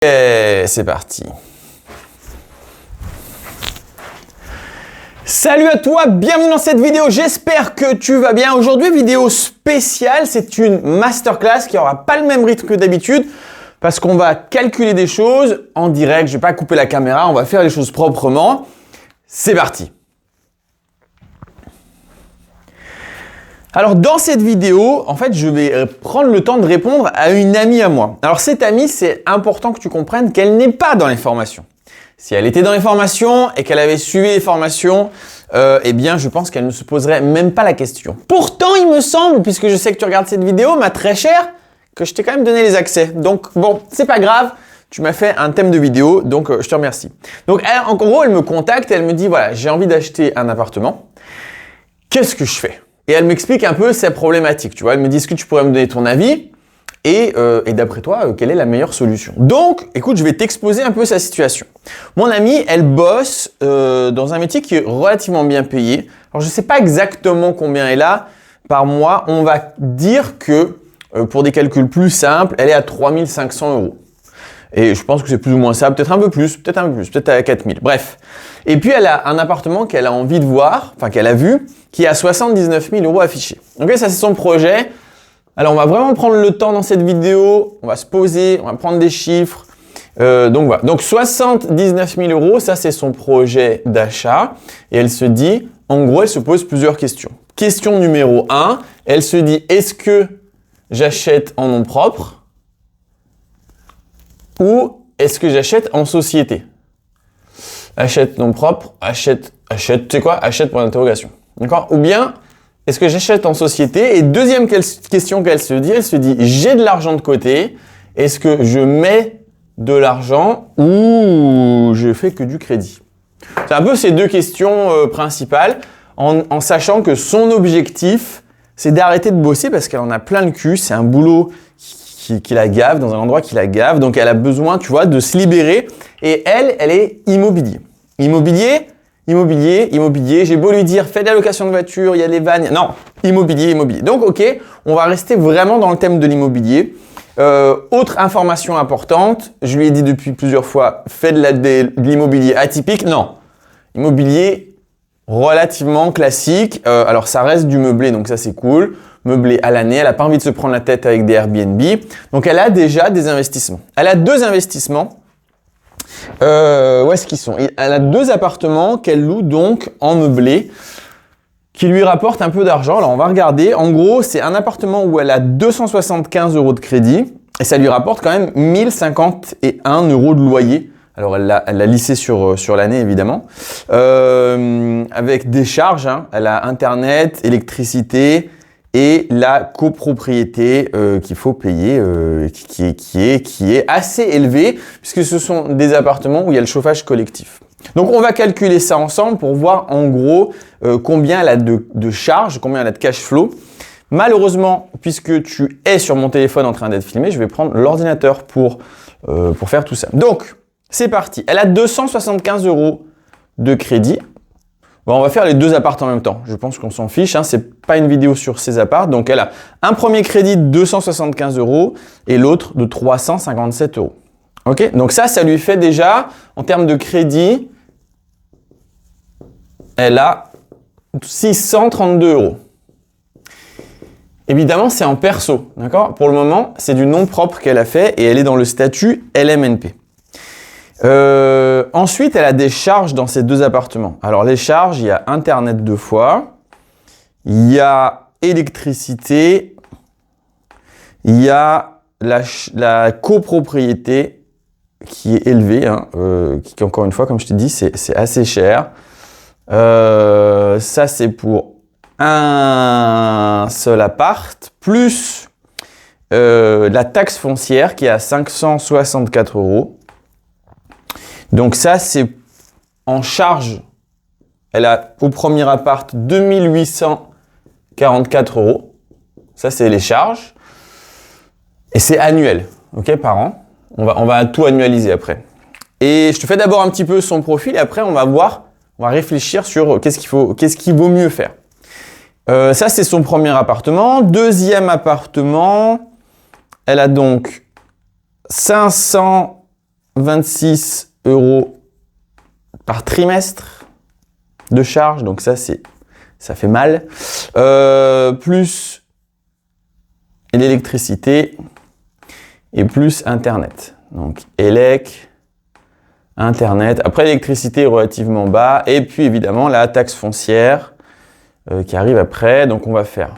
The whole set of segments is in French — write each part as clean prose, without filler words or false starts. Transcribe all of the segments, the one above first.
Et c'est parti. Salut à toi, bienvenue dans cette vidéo, j'espère que tu vas bien. Aujourd'hui, vidéo spéciale, c'est une masterclass qui n'aura pas le même rythme que d'habitude parce qu'on va calculer des choses en direct, je ne vais pas couper la caméra, on va faire les choses proprement. C'est parti. Alors dans cette vidéo, en fait, je vais prendre le temps de répondre à une amie à moi. Alors cette amie, c'est important que tu comprennes qu'elle n'est pas dans les formations. Si elle était dans les formations et qu'elle avait suivi les formations, eh bien, je pense qu'elle ne se poserait même pas la question. Pourtant, il me semble, puisque je sais que tu regardes cette vidéo, ma très chère, que je t'ai quand même donné les accès. Donc bon, c'est pas grave. Tu m'as fait un thème de vidéo, donc je te remercie. Donc elle, en gros, elle me contacte et elle me dit, voilà, j'ai envie d'acheter un appartement. Qu'est-ce que je fais? Et elle m'explique un peu ses problématiques. Tu vois, elle me dit, est-ce que tu pourrais me donner ton avis? Et d'après toi, quelle est la meilleure solution? Donc, écoute, je vais t'exposer un peu sa situation. Mon amie, elle bosse dans un métier qui est relativement bien payé. Alors, je ne sais pas exactement combien elle a par mois. On va dire que, pour des calculs plus simples, elle est à 3 500 €. Et je pense que c'est plus ou moins ça, peut-être un peu plus, peut-être à 4 000. Bref. Et puis, elle a un appartement qu'elle a envie de voir, enfin qu'elle a vu, qui est à 79 000 € affiché. Donc, ça, c'est son projet. Alors, on va vraiment prendre le temps dans cette vidéo. On va se poser, on va prendre des chiffres. Donc, voilà. Donc, 79 000 €, ça, c'est son projet d'achat. Et elle se dit, en gros, elle se pose plusieurs questions. Question numéro 1, elle se dit, est-ce que j'achète en nom propre ou est-ce que j'achète en société? Achète nom propre, achète, tu sais quoi? Achète pour l'interrogation. D'accord? Ou bien, est-ce que j'achète en société? Et deuxième question qu'elle se dit, j'ai de l'argent de côté. Est-ce que je mets de l'argent ou je fais que du crédit? C'est un peu ces deux questions principales, en sachant que son objectif, c'est d'arrêter de bosser parce qu'elle en a plein le cul. C'est un boulot qui la gave, dans un endroit qui la gave. Donc, elle a besoin, tu vois, de se libérer. Et elle est immobilier. Immobilier. J'ai beau lui dire, fais de la location de voiture, il y a des vannes. Non, immobilier. Donc, ok, on va rester vraiment dans le thème de l'immobilier. Autre information importante, je lui ai dit depuis plusieurs fois, fais de l'immobilier atypique. Non, immobilier relativement classique. Alors, ça reste du meublé, donc ça, c'est cool. Meublé à l'année, elle n'a pas envie de se prendre la tête avec des Airbnb. Donc, elle a déjà des investissements. Elle a deux investissements. Où est-ce qu'ils sont? Elle a deux appartements qu'elle loue donc en meublé qui lui rapportent un peu d'argent. Alors, on va regarder. En gros, c'est un appartement où elle a 275 € de crédit et ça lui rapporte quand même 1051 € de loyer. Alors, elle l'a lissé sur l'année, évidemment. Avec des charges, hein. Elle a Internet, électricité et la copropriété qu'il faut payer, qui est assez élevée, puisque ce sont des appartements où il y a le chauffage collectif. Donc, on va calculer ça ensemble pour voir en gros combien elle a de charges, combien elle a de cash flow. Malheureusement, puisque tu es sur mon téléphone en train d'être filmé, je vais prendre l'ordinateur pour faire tout ça. Donc, c'est parti. Elle a 275 € de crédit. Bon, on va faire les deux apparts en même temps. Je pense qu'on s'en fiche, hein. C'est pas une vidéo sur ces apparts. Donc, elle a un premier crédit de 275 € et l'autre de 357 €. Ok? Donc ça lui fait déjà, en termes de crédit, elle a 632 €. Évidemment, c'est en perso, d'accord? Pour le moment, c'est du nom propre qu'elle a fait et elle est dans le statut LMNP. Ensuite, elle a des charges dans ces deux appartements. Alors, les charges, il y a Internet 2 fois, il y a électricité, il y a la copropriété qui est élevée, hein, qui encore une fois, comme je te dis, c'est assez cher. Ça, c'est pour un seul appart, plus la taxe foncière qui est à 564 €. Donc ça, c'est en charge. Elle a au premier appart 2844 €. Ça, c'est les charges. Et c'est annuel, ok, par an. On va tout annualiser après. Et je te fais d'abord un petit peu son profil et après, on va réfléchir sur qu'est-ce qu'il vaut mieux faire. Ça, c'est son premier appartement. Deuxième appartement, elle a donc 500 26 € par trimestre de charge, donc ça fait mal. Plus l'électricité et plus Internet. Donc élec, Internet. Après, l'électricité est relativement bas. Et puis évidemment, la taxe foncière qui arrive après. Donc on va faire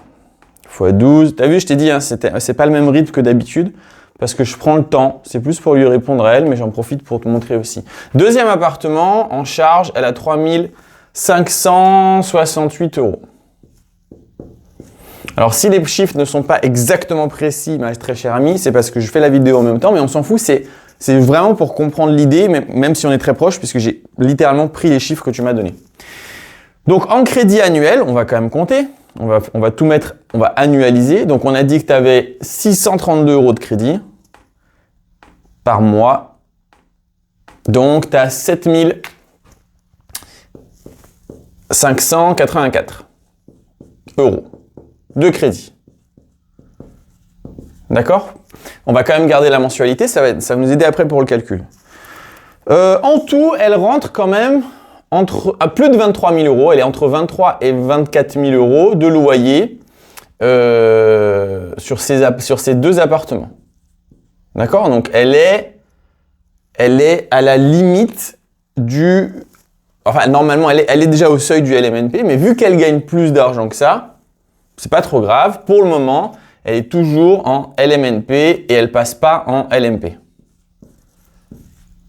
x 12. T'as vu, je t'ai dit, hein, c'est pas le même rythme que d'habitude parce que je prends le temps. C'est plus pour lui répondre à elle, mais j'en profite pour te montrer aussi. Deuxième appartement, en charge, elle a 3 568 €. Alors, si les chiffres ne sont pas exactement précis, ma très chère amie, c'est parce que je fais la vidéo en même temps, mais on s'en fout, c'est vraiment pour comprendre l'idée, même si on est très proche, puisque j'ai littéralement pris les chiffres que tu m'as donnés. Donc, en crédit annuel, on va quand même compter. On va tout mettre, on va annualiser. Donc, on a dit que tu avais 632 € de crédit par mois. Donc, tu as 7 584 € de crédit. D'accord? On va quand même garder la mensualité, ça va nous aider après pour le calcul. En tout, elle rentre quand même à plus de 23 000 €. Elle est entre 23 et 24 000 € de loyer sur ces deux appartements. D'accord? Donc, elle est à la limite du... Enfin, normalement, elle est déjà au seuil du LMNP, mais vu qu'elle gagne plus d'argent que ça, c'est pas trop grave. Pour le moment, elle est toujours en LMNP et elle passe pas en LMP.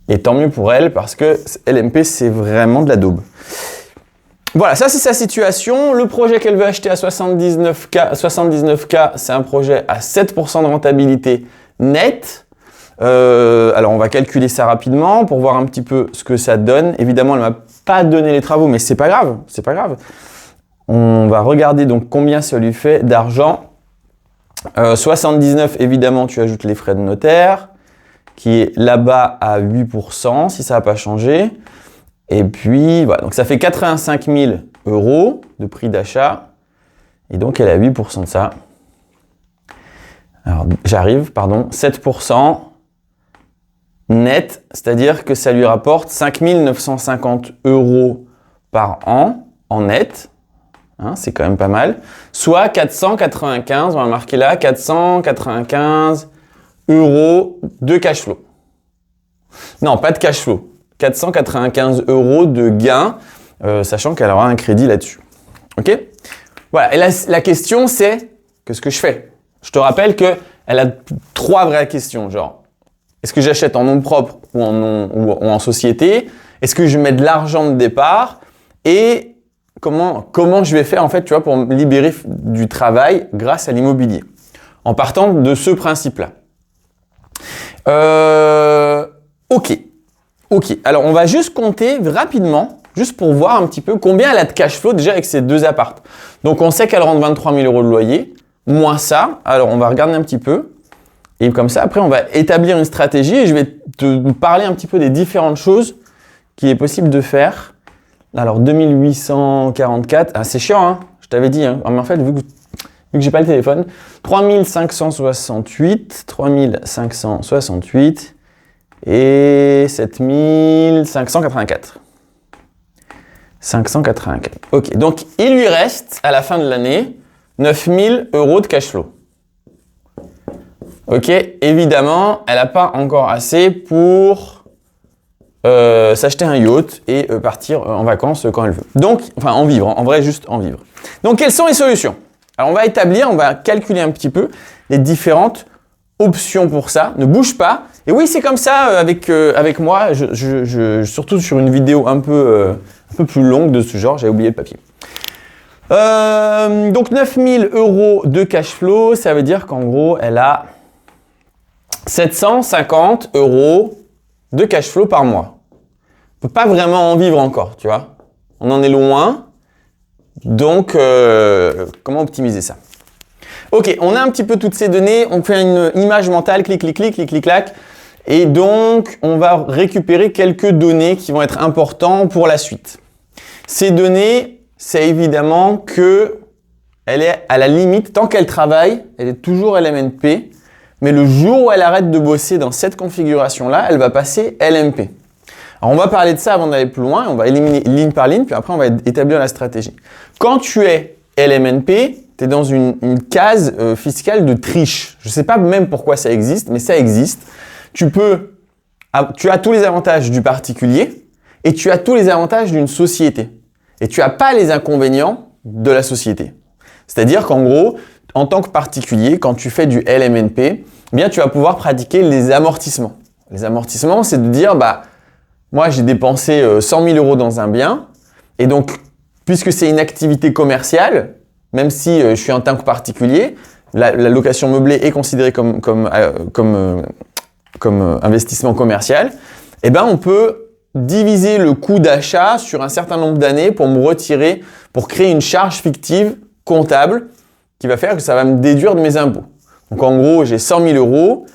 Et tant mieux pour elle parce que LMP, c'est vraiment de la daube. Voilà, ça c'est sa situation. Le projet qu'elle veut acheter à 79K, c'est un projet à 7% de rentabilité nette. Alors, on va calculer ça rapidement pour voir un petit peu ce que ça donne. Évidemment, elle m'a pas donné les travaux, mais c'est pas grave, c'est pas grave. On va regarder donc combien ça lui fait d'argent. 79, évidemment, tu ajoutes les frais de notaire, qui est là-bas à 8%, si ça n'a pas changé. Et puis, voilà, donc ça fait 85 000 € de prix d'achat. Et donc, elle a 8% de ça. Alors, 7% net, c'est-à-dire que ça lui rapporte 5 950 € par an en net. Hein, c'est quand même pas mal. Soit 495, on va marquer là, 495 € de cash flow. Non, pas de cash flow. 495 € de gain, sachant qu'elle aura un crédit là-dessus. Ok? Voilà. Et la question, c'est qu'est-ce que je fais? Je te rappelle qu'elle a 3 vraies questions, genre est-ce que j'achète en nom propre ou en société? Est-ce que je mets de l'argent de départ? Et comment je vais faire en fait, tu vois, pour me libérer du travail grâce à l'immobilier? En partant de ce principe-là. Ok. Alors, on va juste compter rapidement, juste pour voir un petit peu combien elle a de cash flow déjà avec ces deux apparts. Donc, on sait qu'elle rentre 23 000 € de loyer, moins ça. Alors, on va regarder un petit peu. Et comme ça, après, on va établir une stratégie et je vais te parler un petit peu des différentes choses qu'il est possible de faire. Alors, 2844, c'est chiant, hein, je t'avais dit. Hein. Mais en fait, vu que j'ai pas le téléphone, 3568 et 7584. 584. Ok, donc il lui reste à la fin de l'année 9 000 € de cash flow. Ok, évidemment, elle n'a pas encore assez pour s'acheter un yacht et partir en vacances quand elle veut. Donc, enfin en vivre, en vrai juste en vivre. Donc quelles sont les solutions? Alors on va calculer un petit peu les différentes options pour ça. Ne bouge pas. Et oui, c'est comme ça avec moi, surtout sur une vidéo un peu plus longue de ce genre, j'avais oublié le papier. Donc 9 000 € de cash flow, ça veut dire qu'en gros, elle a 750 € de cash flow par mois. On peut pas vraiment en vivre encore, tu vois. On en est loin. Donc, comment optimiser ça? Ok, on a un petit peu toutes ces données. On fait une image mentale, clic, clic, clic, clic, clic, clac. Et donc, on va récupérer quelques données qui vont être importantes pour la suite. Ces données, c'est évidemment que elle est à la limite, tant qu'elle travaille, elle est toujours LMNP. mais le jour où elle arrête de bosser dans cette configuration-là, elle va passer LMP. Alors, on va parler de ça avant d'aller plus loin. On va éliminer ligne par ligne, puis après, on va établir la stratégie. Quand tu es LMNP, tu es dans une case fiscale de triche. Je ne sais pas même pourquoi ça existe, mais ça existe. Tu as tous les avantages du particulier et tu as tous les avantages d'une société. Et tu n'as pas les inconvénients de la société. C'est-à-dire qu'en gros, en tant que particulier, quand tu fais du LMNP, eh bien, tu vas pouvoir pratiquer les amortissements. Les amortissements, c'est de dire, moi, j'ai dépensé 100 000 € dans un bien, et donc, puisque c'est une activité commerciale, même si je suis en tant que particulier, la location meublée est considérée comme investissement commercial, eh ben, on peut diviser le coût d'achat sur un certain nombre d'années pour me retirer, pour créer une charge fictive comptable qui va faire que ça va me déduire de mes impôts. Donc, en gros, j'ai 100 000 €.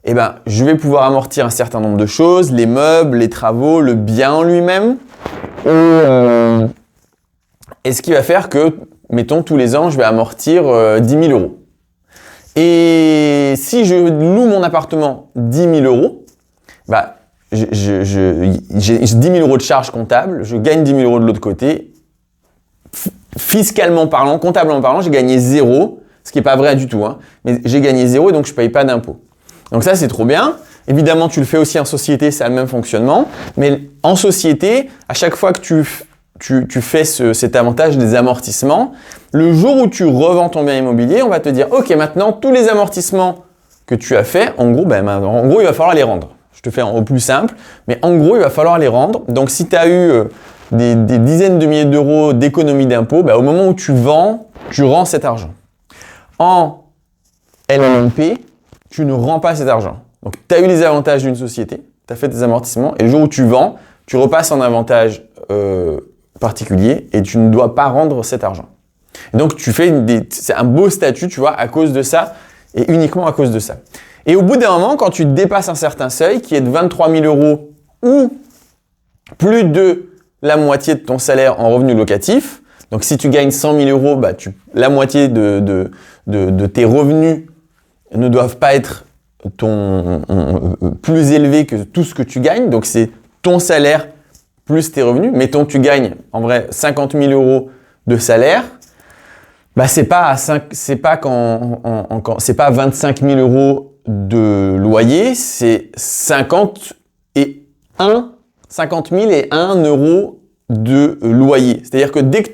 Eh ben, je vais pouvoir amortir un certain nombre de choses, les meubles, les travaux, le bien en lui-même. Et ce qui va faire que, mettons, tous les ans, je vais amortir 10 000 €. Et si je loue mon appartement 10 000 €, j'ai 10 000 € de charges comptables, je gagne 10 000 € de l'autre côté. Fiscalement parlant, comptablement parlant, j'ai gagné 0, ce qui n'est pas vrai du tout, hein, mais j'ai gagné 0 et donc je ne paye pas d'impôt. Donc ça, c'est trop bien. Évidemment, tu le fais aussi en société, ça a le même fonctionnement. Mais en société, à chaque fois que tu fais cet avantage des amortissements, le jour où tu revends ton bien immobilier, on va te dire « Ok, maintenant, tous les amortissements que tu as faits, en gros, il va falloir les rendre. » Je te fais au plus simple, mais en gros, il va falloir les rendre. Donc, si tu as eu des dizaines de milliers d'euros d'économie d'impôt, au moment où tu vends, tu rends cet argent. En LMNP, tu ne rends pas cet argent. Donc, tu as eu les avantages d'une société, tu as fait tes amortissements, et le jour où tu vends, tu repasses en avantage particulier et tu ne dois pas rendre cet argent. Et donc, c'est un beau statut, tu vois, à cause de ça, et uniquement à cause de ça. Et au bout d'un moment, quand tu dépasses un certain seuil, qui est de 23 000 € ou plus de la moitié de ton salaire en revenu locatif, donc si tu gagnes 100 000 €, la moitié de tes revenus ne doivent pas être plus élevés que tout ce que tu gagnes. Donc, c'est ton salaire plus tes revenus. Mettons que tu gagnes, en vrai, 50 000 € de salaire. C'est pas 25 000 € de loyer, c'est 50 000 et 1 € de loyer. C'est-à-dire que dès que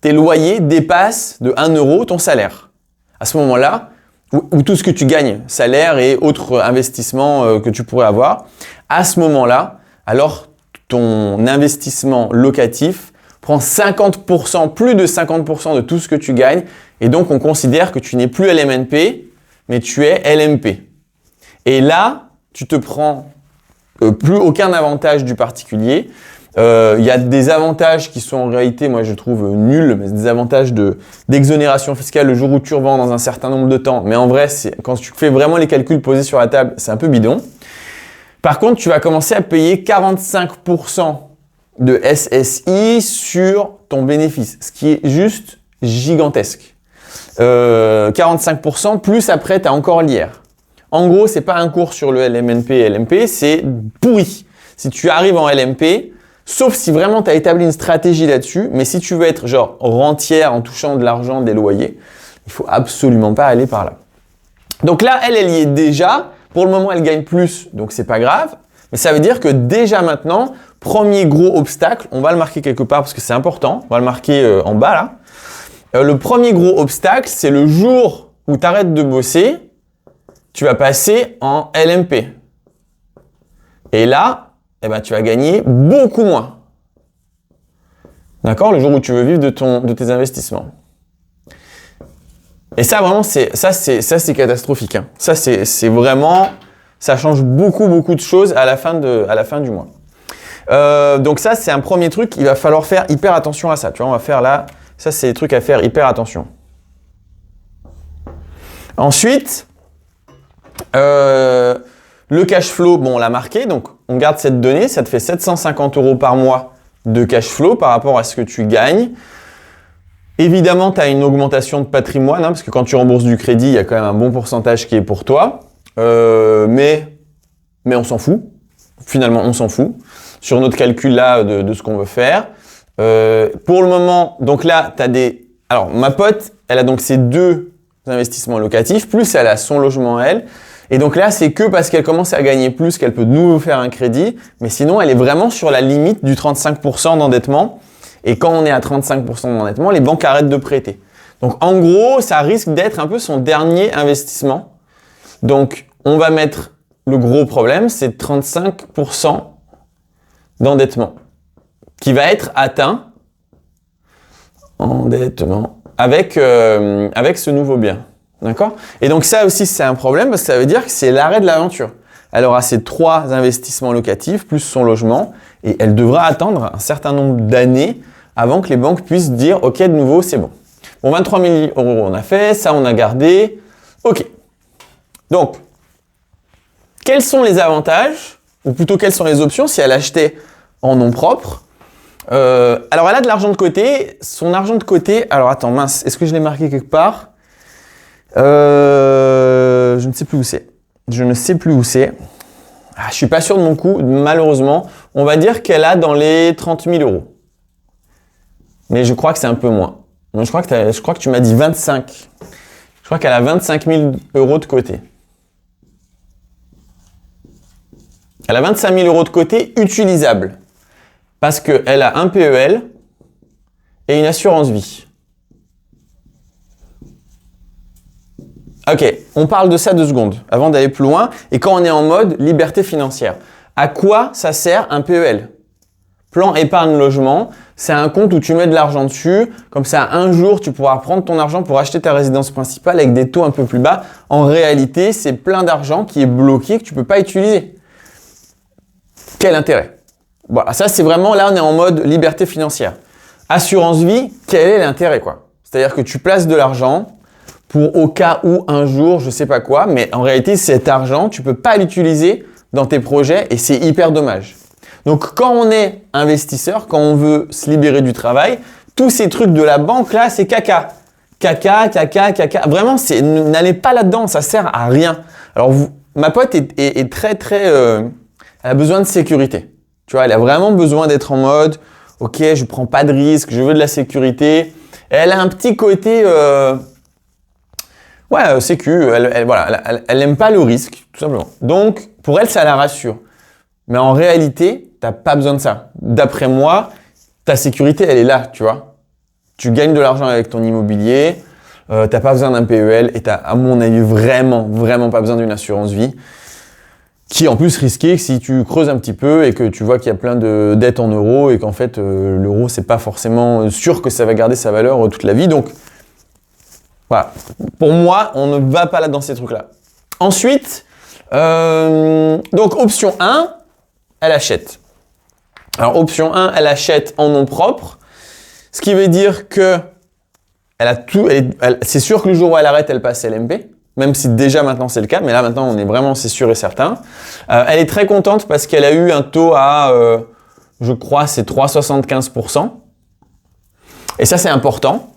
tes loyers dépassent de 1 € ton salaire, à ce moment-là, ou tout ce que tu gagnes, salaire et autres investissements que tu pourrais avoir, à ce moment-là, alors ton investissement locatif prend 50%, plus de 50% de tout ce que tu gagnes, et donc on considère que tu n'es plus LMNP, mais tu es LMP. Et là, tu te prends plus aucun avantage du particulier. Il y a des avantages qui sont en réalité, moi je trouve nuls, mais des avantages d'exonération fiscale le jour où tu revends dans un certain nombre de temps. Mais en vrai, quand tu fais vraiment les calculs posés sur la table, c'est un peu bidon. Par contre, tu vas commencer à payer 45% de SSI sur ton bénéfice, ce qui est juste gigantesque. 45% plus après, tu as encore l'IR. En gros, c'est pas un cours sur le LMNP et LMP, c'est pourri. Si tu arrives en LMP, sauf si vraiment tu as établi une stratégie là-dessus, mais si tu veux être genre rentière en touchant de l'argent des loyers, il faut absolument pas aller par là. Donc là, elle y est déjà. Pour le moment, elle gagne plus, donc c'est pas grave. Mais ça veut dire que déjà maintenant, premier gros obstacle, on va le marquer quelque part parce que c'est important, on va le marquer en bas là. Le premier gros obstacle, c'est le jour où tu arrêtes de bosser, tu vas passer en LMP. Et là, tu vas gagner beaucoup moins. D'accord? Le jour où tu veux vivre de tes investissements. Et ça, vraiment, c'est catastrophique. Hein. Ça, c'est vraiment, ça change beaucoup de choses à la fin du mois. Donc ça, c'est un premier truc. Il va falloir faire hyper attention à ça. Tu vois, on va faire là. Ça, c'est des trucs à faire hyper attention. Ensuite, le cash flow, bon, on l'a marqué. Donc, on garde cette donnée. Ça te fait 750 € par mois de cash flow par rapport à ce que tu gagnes. Évidemment, tu as une augmentation de patrimoine, hein, parce que quand tu rembourses du crédit, il y a quand même un bon pourcentage qui est pour toi. mais on s'en fout. Finalement, on s'en fout sur notre calcul là de ce qu'on veut faire. Pour le moment, donc là, tu as des... Alors, ma pote, elle a donc ses 2 investissements locatifs, plus elle a son logement à elle. Et donc là, c'est que parce qu'elle commence à gagner plus qu'elle peut de nouveau faire un crédit. Mais sinon, elle est vraiment sur la limite du 35% d'endettement. Et quand on est à 35% d'endettement, les banques arrêtent de prêter. Donc, en gros, ça risque d'être un peu son dernier investissement. Donc, on va mettre le gros problème, c'est 35% d'endettement qui va être atteint, endettement, avec ce nouveau bien. D'accord? Et donc ça aussi, c'est un problème parce que ça veut dire que c'est l'arrêt de l'aventure. Elle aura ses 3 investissements locatifs plus son logement et elle devra attendre un certain nombre d'années avant que les banques puissent dire « Ok, de nouveau, c'est bon. » Bon, 23 000 € on a fait, ça on a gardé. Ok. Donc, quels sont les avantages, ou plutôt quelles sont les options si elle achetait en nom propre? Alors, elle a de l'argent de côté. Son argent de côté, alors attends, mince, est-ce que je l'ai marqué quelque part? Je ne sais plus où c'est. Je ne sais plus où c'est. Ah, je suis pas sûr de mon coup, malheureusement. On va dire qu'elle a dans les 30 000 €. Mais je crois que c'est un peu moins. Donc, je crois que tu m'as dit 25. Je crois qu'elle a 25 000 € de côté. Elle a 25 000 € de côté utilisables. Parce qu'elle a un PEL et une assurance vie. Ok, on parle de ça 2 secondes avant d'aller plus loin. Et quand on est en mode liberté financière, à quoi ça sert un PEL? Plan épargne logement, c'est un compte où tu mets de l'argent dessus. Comme ça, un jour, tu pourras prendre ton argent pour acheter ta résidence principale avec des taux un peu plus bas. En réalité, c'est plein d'argent qui est bloqué que tu ne peux pas utiliser. Quel intérêt? Voilà, ça c'est vraiment, là on est en mode liberté financière. Assurance vie, quel est l'intérêt quoi? C'est-à-dire que tu places de l'argent pour au cas où un jour, je sais pas quoi, mais en réalité cet argent, tu peux pas l'utiliser dans tes projets et c'est hyper dommage. Donc quand on est investisseur, quand on veut se libérer du travail, tous ces trucs de la banque là, c'est caca. Caca. Vraiment, n'allez pas là-dedans, ça sert à rien. Alors ma pote est très elle a besoin de sécurité. Tu vois, elle a vraiment besoin d'être en mode, ok, je prends pas de risque, je veux de la sécurité. Et elle a un petit côté, sécu. Elle aime pas le risque, tout simplement. Donc, pour elle, ça la rassure. Mais en réalité, t'as pas besoin de ça. D'après moi, ta sécurité, elle est là, tu vois. Tu gagnes de l'argent avec ton immobilier, t'as pas besoin d'un PEL et t'as, à mon avis, vraiment pas besoin d'une assurance vie. Qui est en plus risqué si tu creuses un petit peu et que tu vois qu'il y a plein de dettes en euros et qu'en fait l'euro c'est pas forcément sûr que ça va garder sa valeur toute la vie. Donc voilà, pour moi on ne va pas là dans ces trucs là. Ensuite, donc option 1, elle achète. Alors option 1, elle achète en nom propre, ce qui veut dire que elle a tout, c'est sûr que le jour où elle arrête, elle passe LMP. Même si déjà maintenant c'est le cas, mais là maintenant on est vraiment, c'est sûr et certain. Elle est très contente parce qu'elle a eu un taux à, je crois, c'est 3,75%. Et ça c'est important.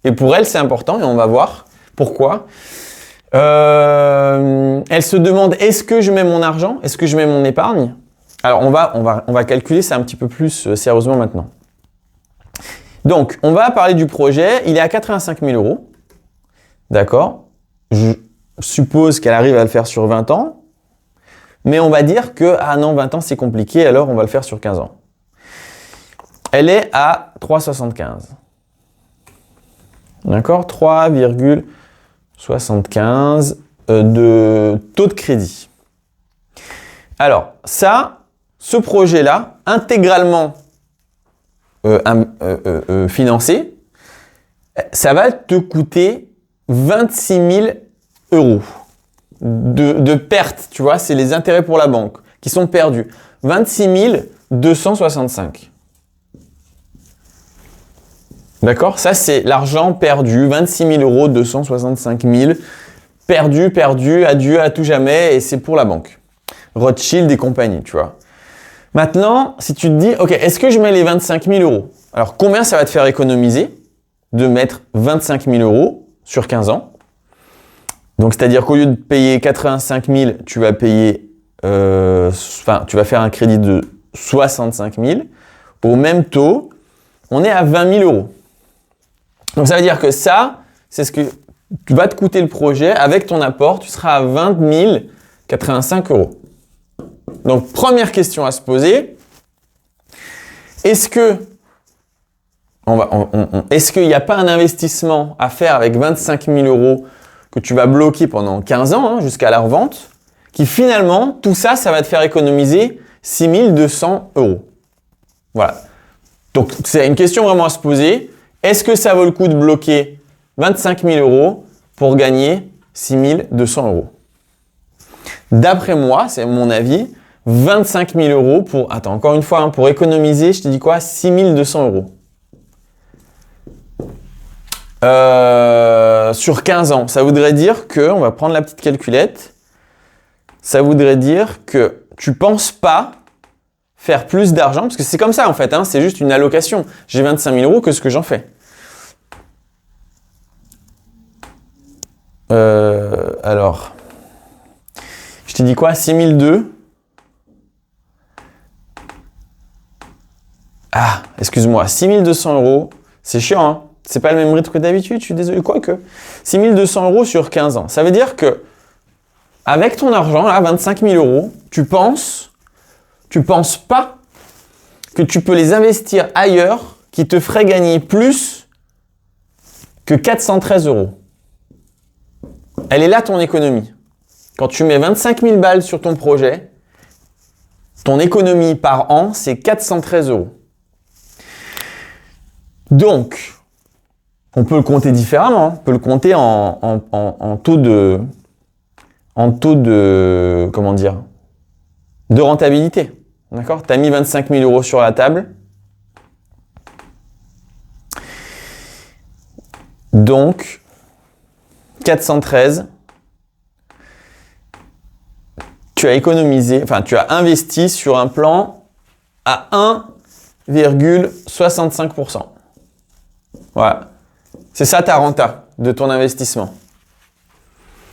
Et pour elle c'est important et on va voir pourquoi. Elle se demande, est-ce que je mets mon argent? Est-ce que je mets mon épargne? Alors on va calculer ça un petit peu plus sérieusement maintenant. Donc on va parler du projet. Il est à 85 000 €. D'accord? Je suppose qu'elle arrive à le faire sur 20 ans, mais on va dire que, ah non, 20 ans c'est compliqué, alors on va le faire sur 15 ans. Elle est à 3,75. D'accord? 3,75 de taux de crédit. Alors, ce projet-là, intégralement financé, ça va te coûter 26 000 € de perte, tu vois, c'est les intérêts pour la banque qui sont perdus. 26 265. D'accord? Ça, c'est l'argent perdu. 26 000 €, 265 000. Perdu, adieu à tout jamais, et c'est pour la banque. Rothschild et compagnie, tu vois. Maintenant, si tu te dis, ok, est-ce que je mets les 25 000 €? Alors, combien ça va te faire économiser de mettre 25 000 € sur 15 ans? Donc, c'est-à-dire qu'au lieu de payer 85 000, tu vas payer, tu vas faire un crédit de 65 000. Au même taux, on est à 20 000 euros. Donc, ça veut dire que ça, c'est ce que va te coûter le projet. Avec ton apport, tu seras à 20 085 euros. Donc, première question à se poser. Est-ce que est-ce qu'il n'y a pas un investissement à faire avec 25 000 euros que tu vas bloquer pendant 15 ans, jusqu'à la revente, qui finalement, tout ça, ça va te faire économiser 6 200 euros. Voilà. Donc, c'est une question vraiment à se poser. Est-ce que ça vaut le coup de bloquer 25 000 euros pour gagner 6 200 euros? D'après moi, c'est mon avis, 25 000 euros pour, attends, encore une fois, pour économiser, je te dis quoi? 6 200 euros. Sur 15 ans, ça voudrait dire que, on va prendre la petite calculette, ça voudrait dire que tu penses pas faire plus d'argent, parce que c'est comme ça en fait, c'est juste une allocation. J'ai 25 000 euros, qu'est-ce que j'en fais? Alors, je t'ai dit quoi? 6 200. Ah, excuse-moi, 6 200 euros, c'est chiant, hein? C'est pas le même rythme que d'habitude, je suis désolé, quoique. 6 200 euros sur 15 ans. Ça veut dire que, avec ton argent, là, 25 000 euros, tu penses pas que tu peux les investir ailleurs qui te ferait gagner plus que 413 euros. Elle est là ton économie. Quand tu mets 25 000 balles sur ton projet, ton économie par an, c'est 413 euros. Donc, on peut le compter différemment. On peut le compter en taux de, comment dire, de rentabilité. D'accord? Tu as mis 25 000 euros sur la table. Donc, 413, tu as économisé, tu as investi sur un plan à 1,65%. Voilà. C'est ça ta renta de ton investissement.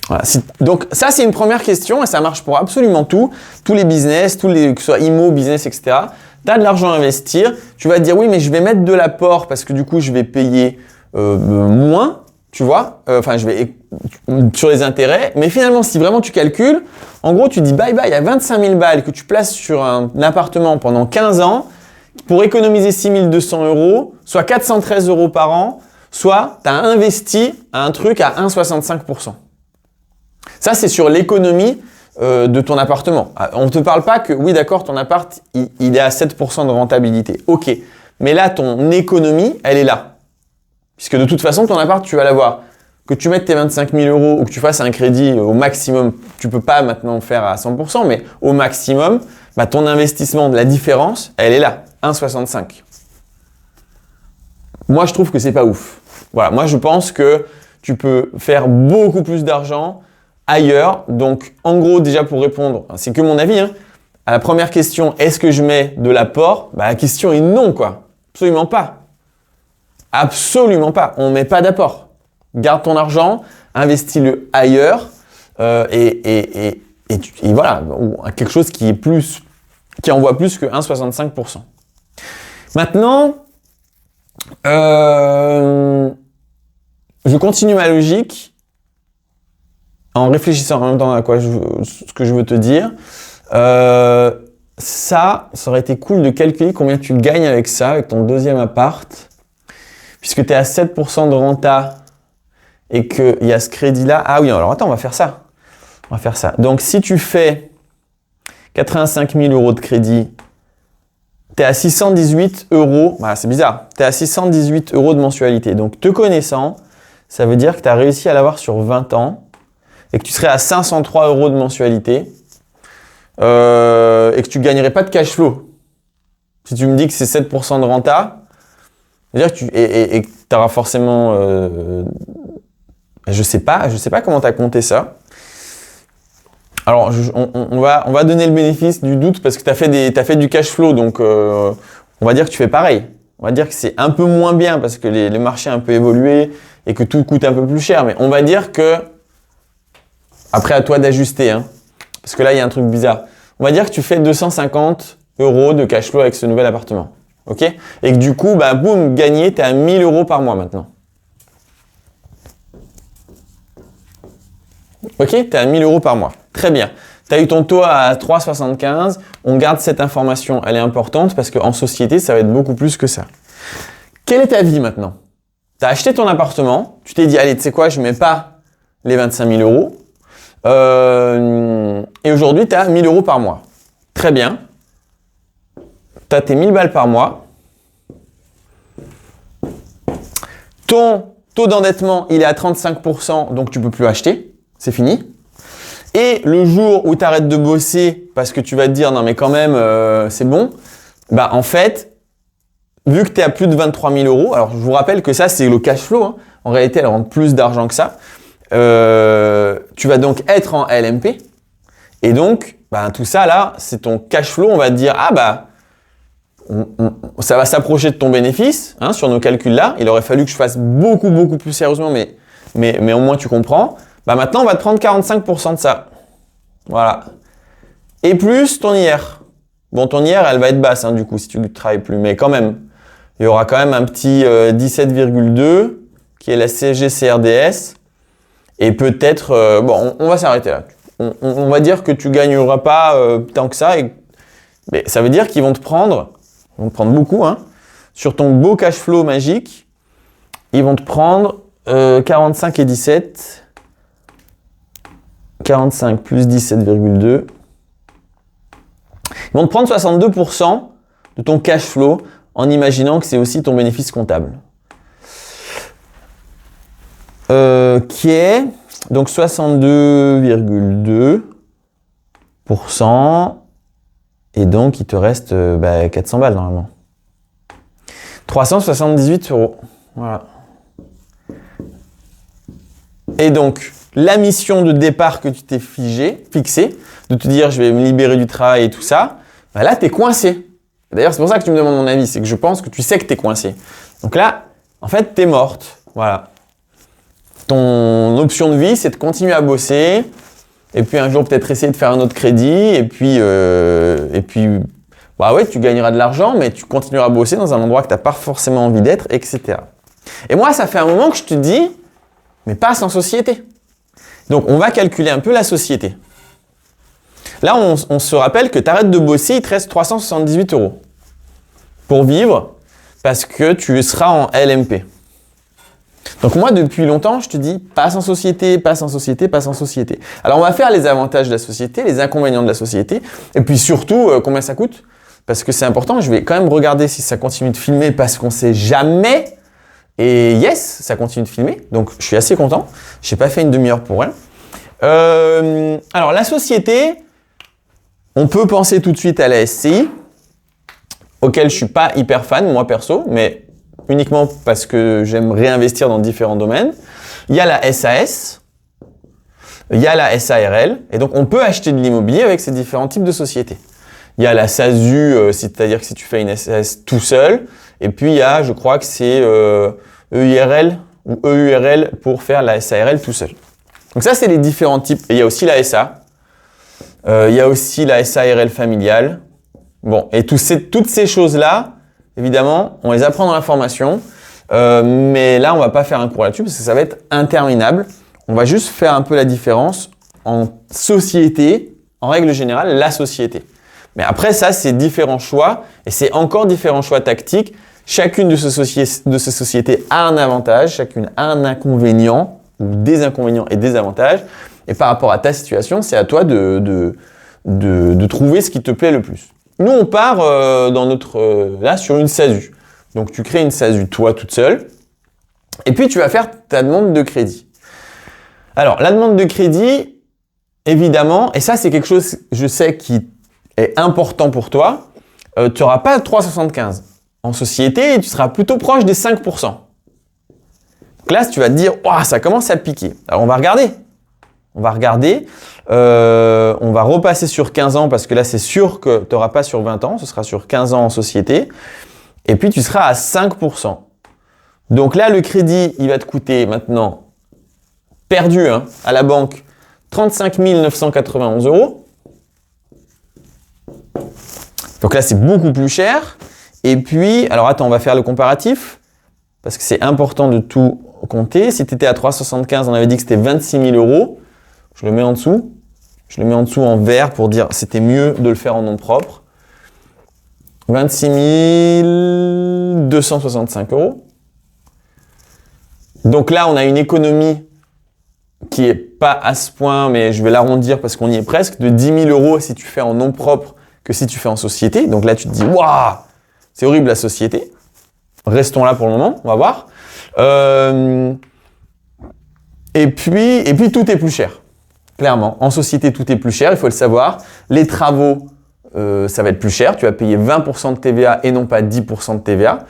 Voilà. Donc ça, c'est une première question et ça marche pour absolument tout. Tous les business, que ce soit IMO, business, etc. Tu as de l'argent à investir. Tu vas te dire, oui, mais je vais mettre de l'apport parce que du coup, je vais payer moins, tu vois. Je vais sur les intérêts. Mais finalement, si vraiment tu calcules, en gros, tu dis bye bye, il y a 25 000 balles que tu places sur un appartement pendant 15 ans pour économiser 6 200 euros, soit 413 euros par an, soit tu as investi un truc à 1,65%. Ça, c'est sur l'économie de ton appartement. On ne te parle pas que, oui, d'accord, ton appart, il est à 7% de rentabilité. Ok, mais là, ton économie, elle est là. Puisque de toute façon, ton appart, tu vas l'avoir. Que tu mettes tes 25 000 euros ou que tu fasses un crédit au maximum, tu peux pas maintenant faire à 100%, mais au maximum, ton investissement de la différence, elle est là, 1,65. Moi, je trouve que c'est pas ouf. Voilà, moi, je pense que tu peux faire beaucoup plus d'argent ailleurs. Donc, en gros, déjà pour répondre, c'est que mon avis, à la première question, est-ce que je mets de l'apport? La question est non, quoi. Absolument pas. Absolument pas. On ne met pas d'apport. Garde ton argent, investis-le ailleurs et voilà, quelque chose qui envoie plus que 1,65%. Maintenant, je continue ma logique en réfléchissant en même temps à ce que je veux te dire. Ça aurait été cool de calculer combien tu gagnes avec ça, avec ton deuxième appart. Puisque tu es à 7% de renta et qu'il y a ce crédit-là. Ah oui, alors attends, on va faire ça. Donc, si tu fais 85 000 euros de crédit, tu es à 618 euros. C'est bizarre. Tu es à 618 euros de mensualité. Donc, te connaissant, ça veut dire que tu as réussi à l'avoir sur 20 ans et que tu serais à 503 euros de mensualité et que tu ne gagnerais pas de cash flow. Si tu me dis que c'est 7% de renta, c'est-à-dire que tu auras forcément... je sais pas comment tu as compté ça. Alors, on va donner le bénéfice du doute parce que tu as fait du cash flow. Donc, on va dire que tu fais pareil. On va dire que c'est un peu moins bien parce que les marchés ont un peu évolué et que tout coûte un peu plus cher. Mais on va dire que Après, à toi d'ajuster, hein. Parce que là, il y a un truc bizarre. On va dire que tu fais 250 € de cash flow avec ce nouvel appartement. Ok? Et que du coup, bah, boum, gagné, tu es à 1000 € par mois maintenant. Ok? Tu es à 1000 € par mois. Très bien. Tu as eu ton taux à 3,75. On garde cette information, elle est importante parce qu'en société, ça va être beaucoup plus que ça. Quelle est ta vie maintenant? Tu as acheté ton appartement, tu t'es dit, allez, tu sais quoi, je ne mets pas les 25 000 €. Et aujourd'hui, tu as 1000 € par mois. Très bien. Tu as tes 1000 balles par mois. Ton taux d'endettement, il est à 35%, donc tu ne peux plus acheter. C'est fini. Et le jour où tu arrêtes de bosser parce que tu vas te dire, non mais quand même, c'est bon, bah en fait, vu que tu es à plus de 23 000 €, alors je vous rappelle que ça, c'est le cash flow. Hein. En réalité, elle rentre plus d'argent que ça. Tu vas donc être en LMP. Et donc, bah, tout ça là, c'est ton cash flow. On va te dire, ah bah, ça va s'approcher de ton bénéfice hein, sur nos calculs là. Il aurait fallu que je fasse beaucoup plus sérieusement, mais au moins tu comprends. Bah maintenant, on va te prendre 45% de ça. Voilà. Et plus ton IR. Bon, ton IR, elle va être basse, hein, du coup, si tu ne travailles plus. Mais quand même, il y aura quand même un petit 17,2 qui est la CSG CRDS. Et peut-être, bon, on va s'arrêter là. On va dire que tu ne gagneras pas tant que ça. Mais ça veut dire qu'ils vont te prendre beaucoup, hein, sur ton beau cash flow magique. Ils vont te prendre 45 et 17. 45 plus 17,2. Ils vont te prendre 62% de ton cash flow en imaginant que c'est aussi ton bénéfice comptable. Qui est donc 62,2%. Et donc, il te reste 400 balles normalement. 378 €. Voilà. Et donc, la mission de départ que tu t'es fixée, de te dire je vais me libérer du travail et tout ça, bah là, tu es coincé. D'ailleurs, c'est pour ça que tu me demandes mon avis, c'est que je pense que tu sais que tu es coincé. Donc là, en fait, tu es morte. Voilà. Ton option de vie, c'est de continuer à bosser, et puis un jour peut-être essayer de faire un autre crédit, et puis bah ouais, tu gagneras de l'argent, mais tu continueras à bosser dans un endroit que tu n'as pas forcément envie d'être, etc. Et moi, ça fait un moment que je te dis, mais passe en société. Donc, on va calculer un peu la société. Là, on se rappelle que tu arrêtes de bosser, il te reste 378 € pour vivre parce que tu seras en LMP. Donc, moi, depuis longtemps, je te dis passe en société, passe en société, passe en société. Alors, on va faire les avantages de la société, les inconvénients de la société et puis surtout, combien ça coûte parce que c'est important. Je vais quand même regarder si ça continue de filmer parce qu'on ne sait jamais. Et yes, ça continue de filmer, donc je suis assez content. Je n'ai pas fait une demi-heure pour rien. Alors, la société, on peut penser tout de suite à la SCI, auquel je ne suis pas hyper fan, moi perso, mais uniquement parce que j'aime réinvestir dans différents domaines. Il y a la SAS, il y a la SARL, et donc on peut acheter de l'immobilier avec ces différents types de sociétés. Il y a la SASU, c'est-à-dire que si tu fais une SAS tout seul, et puis il y a, je crois que c'est EIRL ou EURL pour faire la SARL tout seul. Donc ça, c'est les différents types. Et il y a aussi la SA, il y a aussi la SARL familiale. Bon, et toutes ces choses-là, évidemment, on les apprend dans la formation, mais là, on va pas faire un cours là-dessus parce que ça va être interminable. On va juste faire un peu la différence en société, en règle générale, la société. Mais après, ça, c'est différents choix et c'est encore différents choix tactiques. Chacune de ces sociétés a un avantage, chacune a un inconvénient ou des inconvénients et des avantages. Et par rapport à ta situation, c'est à toi de trouver ce qui te plaît le plus. Nous, on part là sur une SASU. Donc, tu crées une SASU toi toute seule et puis tu vas faire ta demande de crédit. Alors, la demande de crédit, évidemment, et ça, c'est quelque chose, je sais, qui est important pour toi, tu n'auras pas 3,75 en société et tu seras plutôt proche des 5%. Donc là, tu vas te dire, oh, ça commence à piquer. Alors, on va regarder. On va repasser sur 15 ans parce que là, c'est sûr que tu n'auras pas sur 20 ans, ce sera sur 15 ans en société. Et puis, tu seras à 5%. Donc là, le crédit, il va te coûter maintenant, perdu hein, à la banque, 35 991 euros. Donc là, c'est beaucoup plus cher. Et puis, alors attends, on va faire le comparatif, parce que c'est important de tout compter. Si tu étais à 3,75, on avait dit que c'était 26 000 euros. Je le mets en dessous. Je le mets en dessous en vert pour dire que c'était mieux de le faire en nom propre. 26 265 euros. Donc là, on a une économie qui est pas à ce point, mais je vais l'arrondir parce qu'on y est presque, de 10 000 euros si tu fais en nom propre que si tu fais en société. Donc là, tu te dis, waouh, c'est horrible la société. Restons là pour le moment, on va voir. Et puis tout est plus cher. Clairement, en société, tout est plus cher, il faut le savoir. Les travaux, ça va être plus cher. Tu vas payer 20% de TVA et non pas 10% de TVA.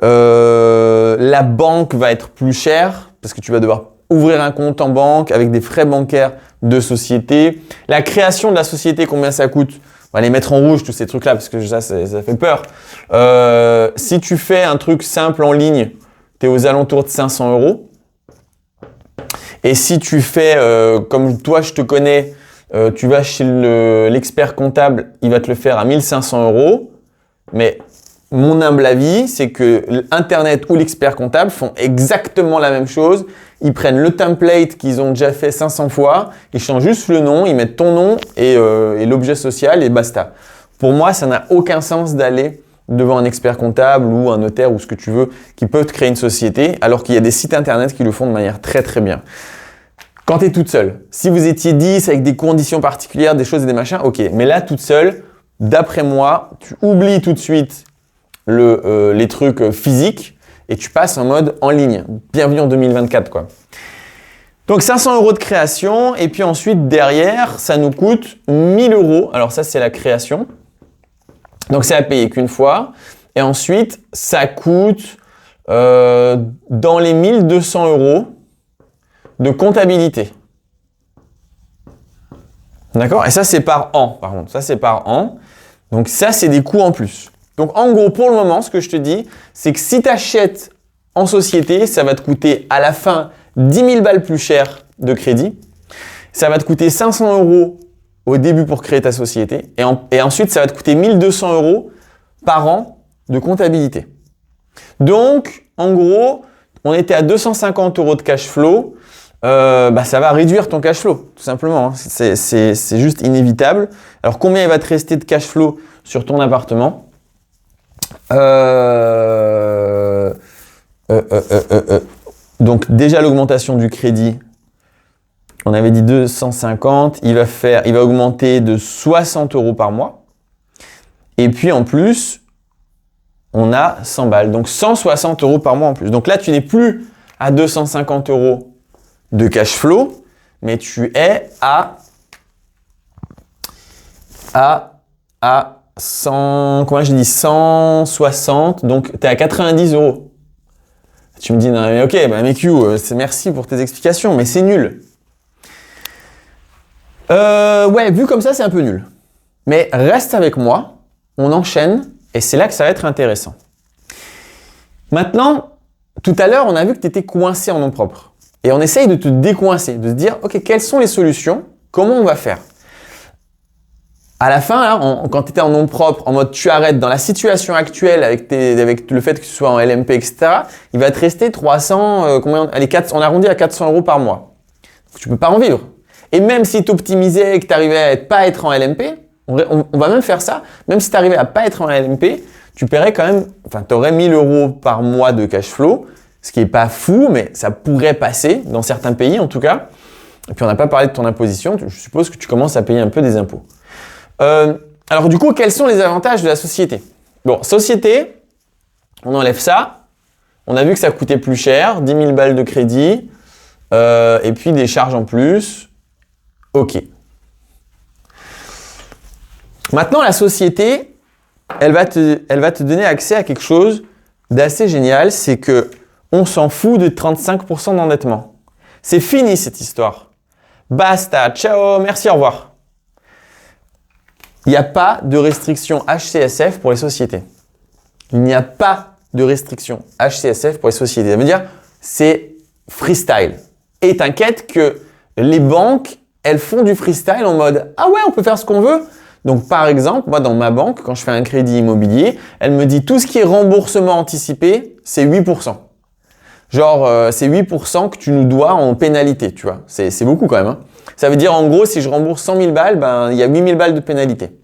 La banque va être plus chère parce que tu vas devoir ouvrir un compte en banque avec des frais bancaires de société. La création de la société, combien ça coûte? On va les mettre en rouge, tous ces trucs-là, parce que ça fait peur. Si tu fais un truc simple en ligne, tu es aux alentours de 500 euros. Et si tu fais, comme toi, je te connais, tu vas chez l'expert comptable, il va te le faire à 1500 euros. Mais mon humble avis, c'est que Internet ou l'expert comptable font exactement la même chose. Ils prennent le template qu'ils ont déjà fait 500 fois, ils changent juste le nom, ils mettent ton nom et l'objet social et basta. Pour moi, ça n'a aucun sens d'aller devant un expert comptable ou un notaire ou ce que tu veux qui peut te créer une société alors qu'il y a des sites Internet qui le font de manière très très bien. Quand tu es toute seule, si vous étiez 10 avec des conditions particulières, des choses et des machins, ok. Mais là, toute seule, d'après moi, tu oublies tout de suite les trucs physiques et tu passes en mode en ligne. Bienvenue en 2024, quoi. Donc 500 euros de création et puis ensuite derrière, ça nous coûte 1000 euros. Alors ça, c'est la création. Donc c'est à payer qu'une fois. Et ensuite, ça coûte dans les 1200 euros de comptabilité. D'accord? Et ça, c'est par an, par contre. Ça, c'est par an. Donc ça, c'est des coûts en plus. Donc en gros, pour le moment, ce que je te dis, c'est que si tu achètes en société, ça va te coûter à la fin 10 000 balles plus cher de crédit. Ça va te coûter 500 euros au début pour créer ta société. Et ensuite, ça va te coûter 1200 euros par an de comptabilité. Donc, en gros, on était à 250 euros de cash flow. Ça va réduire ton cash flow, tout simplement. Hein. C'est juste inévitable. Alors, combien il va te rester de cash flow sur ton appartement? Donc, déjà, l'augmentation du crédit, on avait dit 250. Il va augmenter de 60 euros par mois. Et puis, en plus, on a 100 balles. Donc, 160 euros par mois en plus. Donc là, tu n'es plus à 250 euros de cash flow, mais tu es à 100, comment j'ai dit 160, donc tu es à 90 euros. Tu me dis, non mais ok, MQ, merci pour tes explications, mais c'est nul. Ouais, vu comme ça, c'est un peu nul. Mais reste avec moi, on enchaîne, et c'est là que ça va être intéressant. Maintenant, tout à l'heure, on a vu que tu étais coincé en nom propre. Et on essaye de te décoincer, de se dire, ok, quelles sont les solutions? Comment on va faire? À la fin, là, quand tu étais en nom propre, en mode tu arrêtes dans la situation actuelle avec le fait que tu sois en LMP, etc., il va te rester 300, on arrondit à 400 euros par mois. Donc, tu peux pas en vivre. Et même si tu optimisais et que tu arrivais à pas être en LMP, on va même faire ça, même si tu arrivais à pas être en LMP, tu paierais quand même, tu aurais 1000 euros par mois de cash flow, ce qui est pas fou, mais ça pourrait passer dans certains pays en tout cas. Et puis on n'a pas parlé de ton imposition, je suppose que tu commences à payer un peu des impôts. Alors du coup, quels sont les avantages de la société? Bon, société, on enlève ça. On a vu que ça coûtait plus cher, 10 000 balles de crédit, et puis des charges en plus. Ok. Maintenant, la société, elle va te donner accès à quelque chose d'assez génial, c'est que on s'en fout de 35% d'endettement. C'est fini cette histoire. Basta, ciao, merci, au revoir. Il n'y a pas de restriction HCSF pour les sociétés. Il n'y a pas de restriction HCSF pour les sociétés. Ça veut dire c'est freestyle. Et t'inquiète que les banques elles font du freestyle en mode « Ah ouais, on peut faire ce qu'on veut ». Donc, par exemple, moi, dans ma banque, quand je fais un crédit immobilier, elle me dit tout ce qui est remboursement anticipé, c'est 8%. Genre, c'est 8% que tu nous dois en pénalité, tu vois. C'est beaucoup quand même. Hein. Ça veut dire, en gros, si je rembourse 100 000 balles, ben, il y a 8 000 balles de pénalité.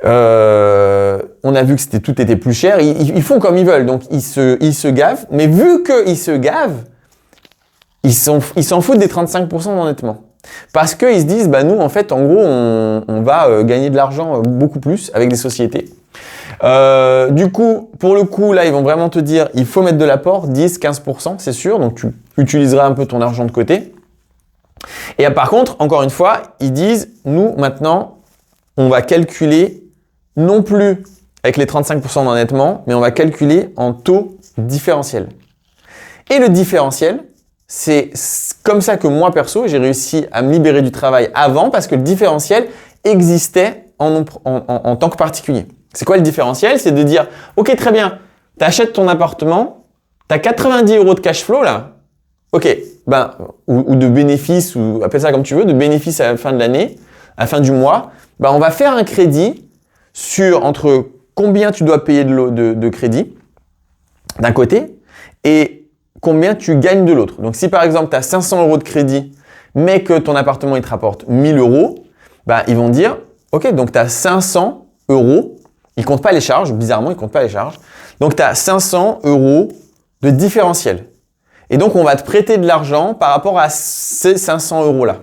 On a vu que tout était plus cher. Ils font comme ils veulent, donc ils se gavent. Mais vu qu'ils se gavent, ils s'en foutent des 35% d'endettement. Parce qu'ils se disent, bah nous, en fait, en gros, on va gagner de l'argent beaucoup plus avec des sociétés. Du coup, pour le coup, là, ils vont vraiment te dire, il faut mettre de l'apport, 10-15%, c'est sûr. Donc, tu utiliseras un peu ton argent de côté. Et par contre, encore une fois, ils disent, nous, maintenant, on va calculer non plus avec les 35% d'endettement, mais on va calculer en taux différentiel. Et le différentiel, c'est comme ça que moi, perso, j'ai réussi à me libérer du travail avant parce que le différentiel existait en tant que particulier. C'est quoi le différentiel? C'est de dire, ok, très bien, tu achètes ton appartement, tu as 90 € de cash flow là, ok, ben, ou de bénéfices, ou appelle ça comme tu veux, de bénéfices à la fin de l'année, à la fin du mois, ben, on va faire un crédit entre combien tu dois payer de crédit d'un côté et combien tu gagnes de l'autre. Donc, si par exemple, tu as 500 € de crédit, mais que ton appartement, il te rapporte 1000 €, bah, ils vont dire, ok, donc tu as 500 €, ils ne comptent pas les charges, bizarrement, ils ne comptent pas les charges. Donc, tu as 500 € de différentiel. Et donc, on va te prêter de l'argent par rapport à ces 500 € là.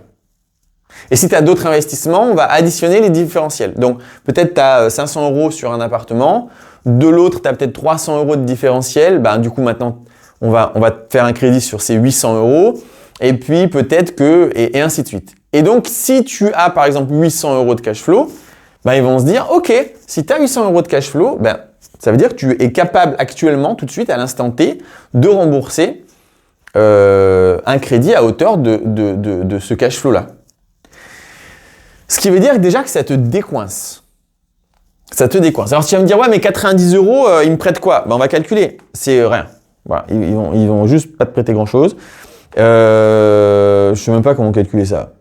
Et si tu as d'autres investissements, on va additionner les différentiels. Donc, peut-être tu as 500 € sur un appartement, de l'autre, tu as peut-être 300 € de différentiel, bah, du coup, maintenant, on va te faire un crédit sur ces 800 €, et puis peut-être que, et ainsi de suite. Et donc, si tu as par exemple 800 € de cash flow, ben, ils vont se dire, ok, si tu as 800 € de cash flow, ben, ça veut dire que tu es capable actuellement, tout de suite, à l'instant T, de rembourser un crédit à hauteur de ce cash flow-là. Ce qui veut dire déjà que ça te décoince. Ça te décoince. Alors, si tu vas me dire, ouais, mais 90 €, ils me prêtent quoi? Ben, on va calculer. C'est rien. Voilà, ils vont juste pas te prêter grand-chose. Je sais même pas comment calculer ça.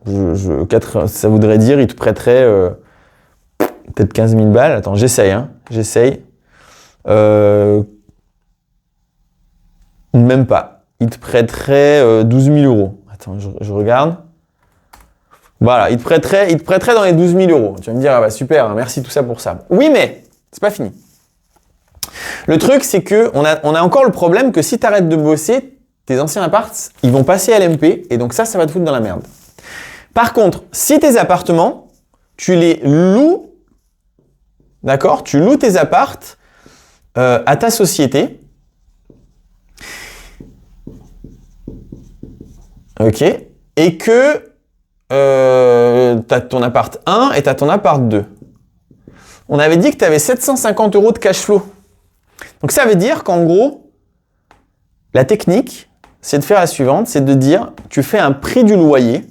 Ça voudrait dire ils te prêteraient peut-être 15 000 balles. Attends, j'essaye. Hein. J'essaye. Même pas. Ils te prêteraient 12 000 €. Attends, je regarde. Voilà, ils te prêteraient dans les 12 000 €. Tu vas me dire, ah bah super, hein, merci tout ça pour ça. Oui, mais c'est pas fini. Le truc, c'est que on a encore le problème que si tu arrêtes de bosser, tes anciens apparts, ils vont passer à LMP et donc ça va te foutre dans la merde. Par contre, si tes appartements, tu les loues, d'accord? Tu loues tes apparts à ta société. Ok? Et que tu as ton appart 1 et tu as ton appart 2. On avait dit que tu avais 750 € de cash flow. Donc, ça veut dire qu'en gros, la technique, c'est de faire la suivante, c'est de dire, tu fais un prix du loyer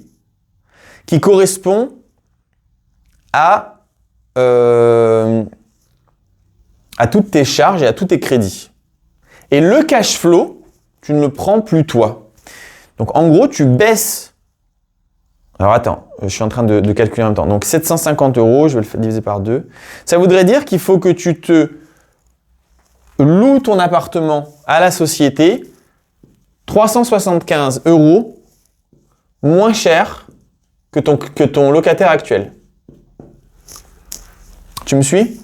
qui correspond à toutes tes charges et à tous tes crédits. Et le cash flow, tu ne le prends plus toi. Donc, en gros, tu baisses. Alors, attends, je suis en train de calculer en même temps. Donc, 750 €, je vais le diviser par 2. Ça voudrait dire qu'il faut que tu te loues ton appartement à la société 375 € moins cher que ton locataire actuel. Tu me suis?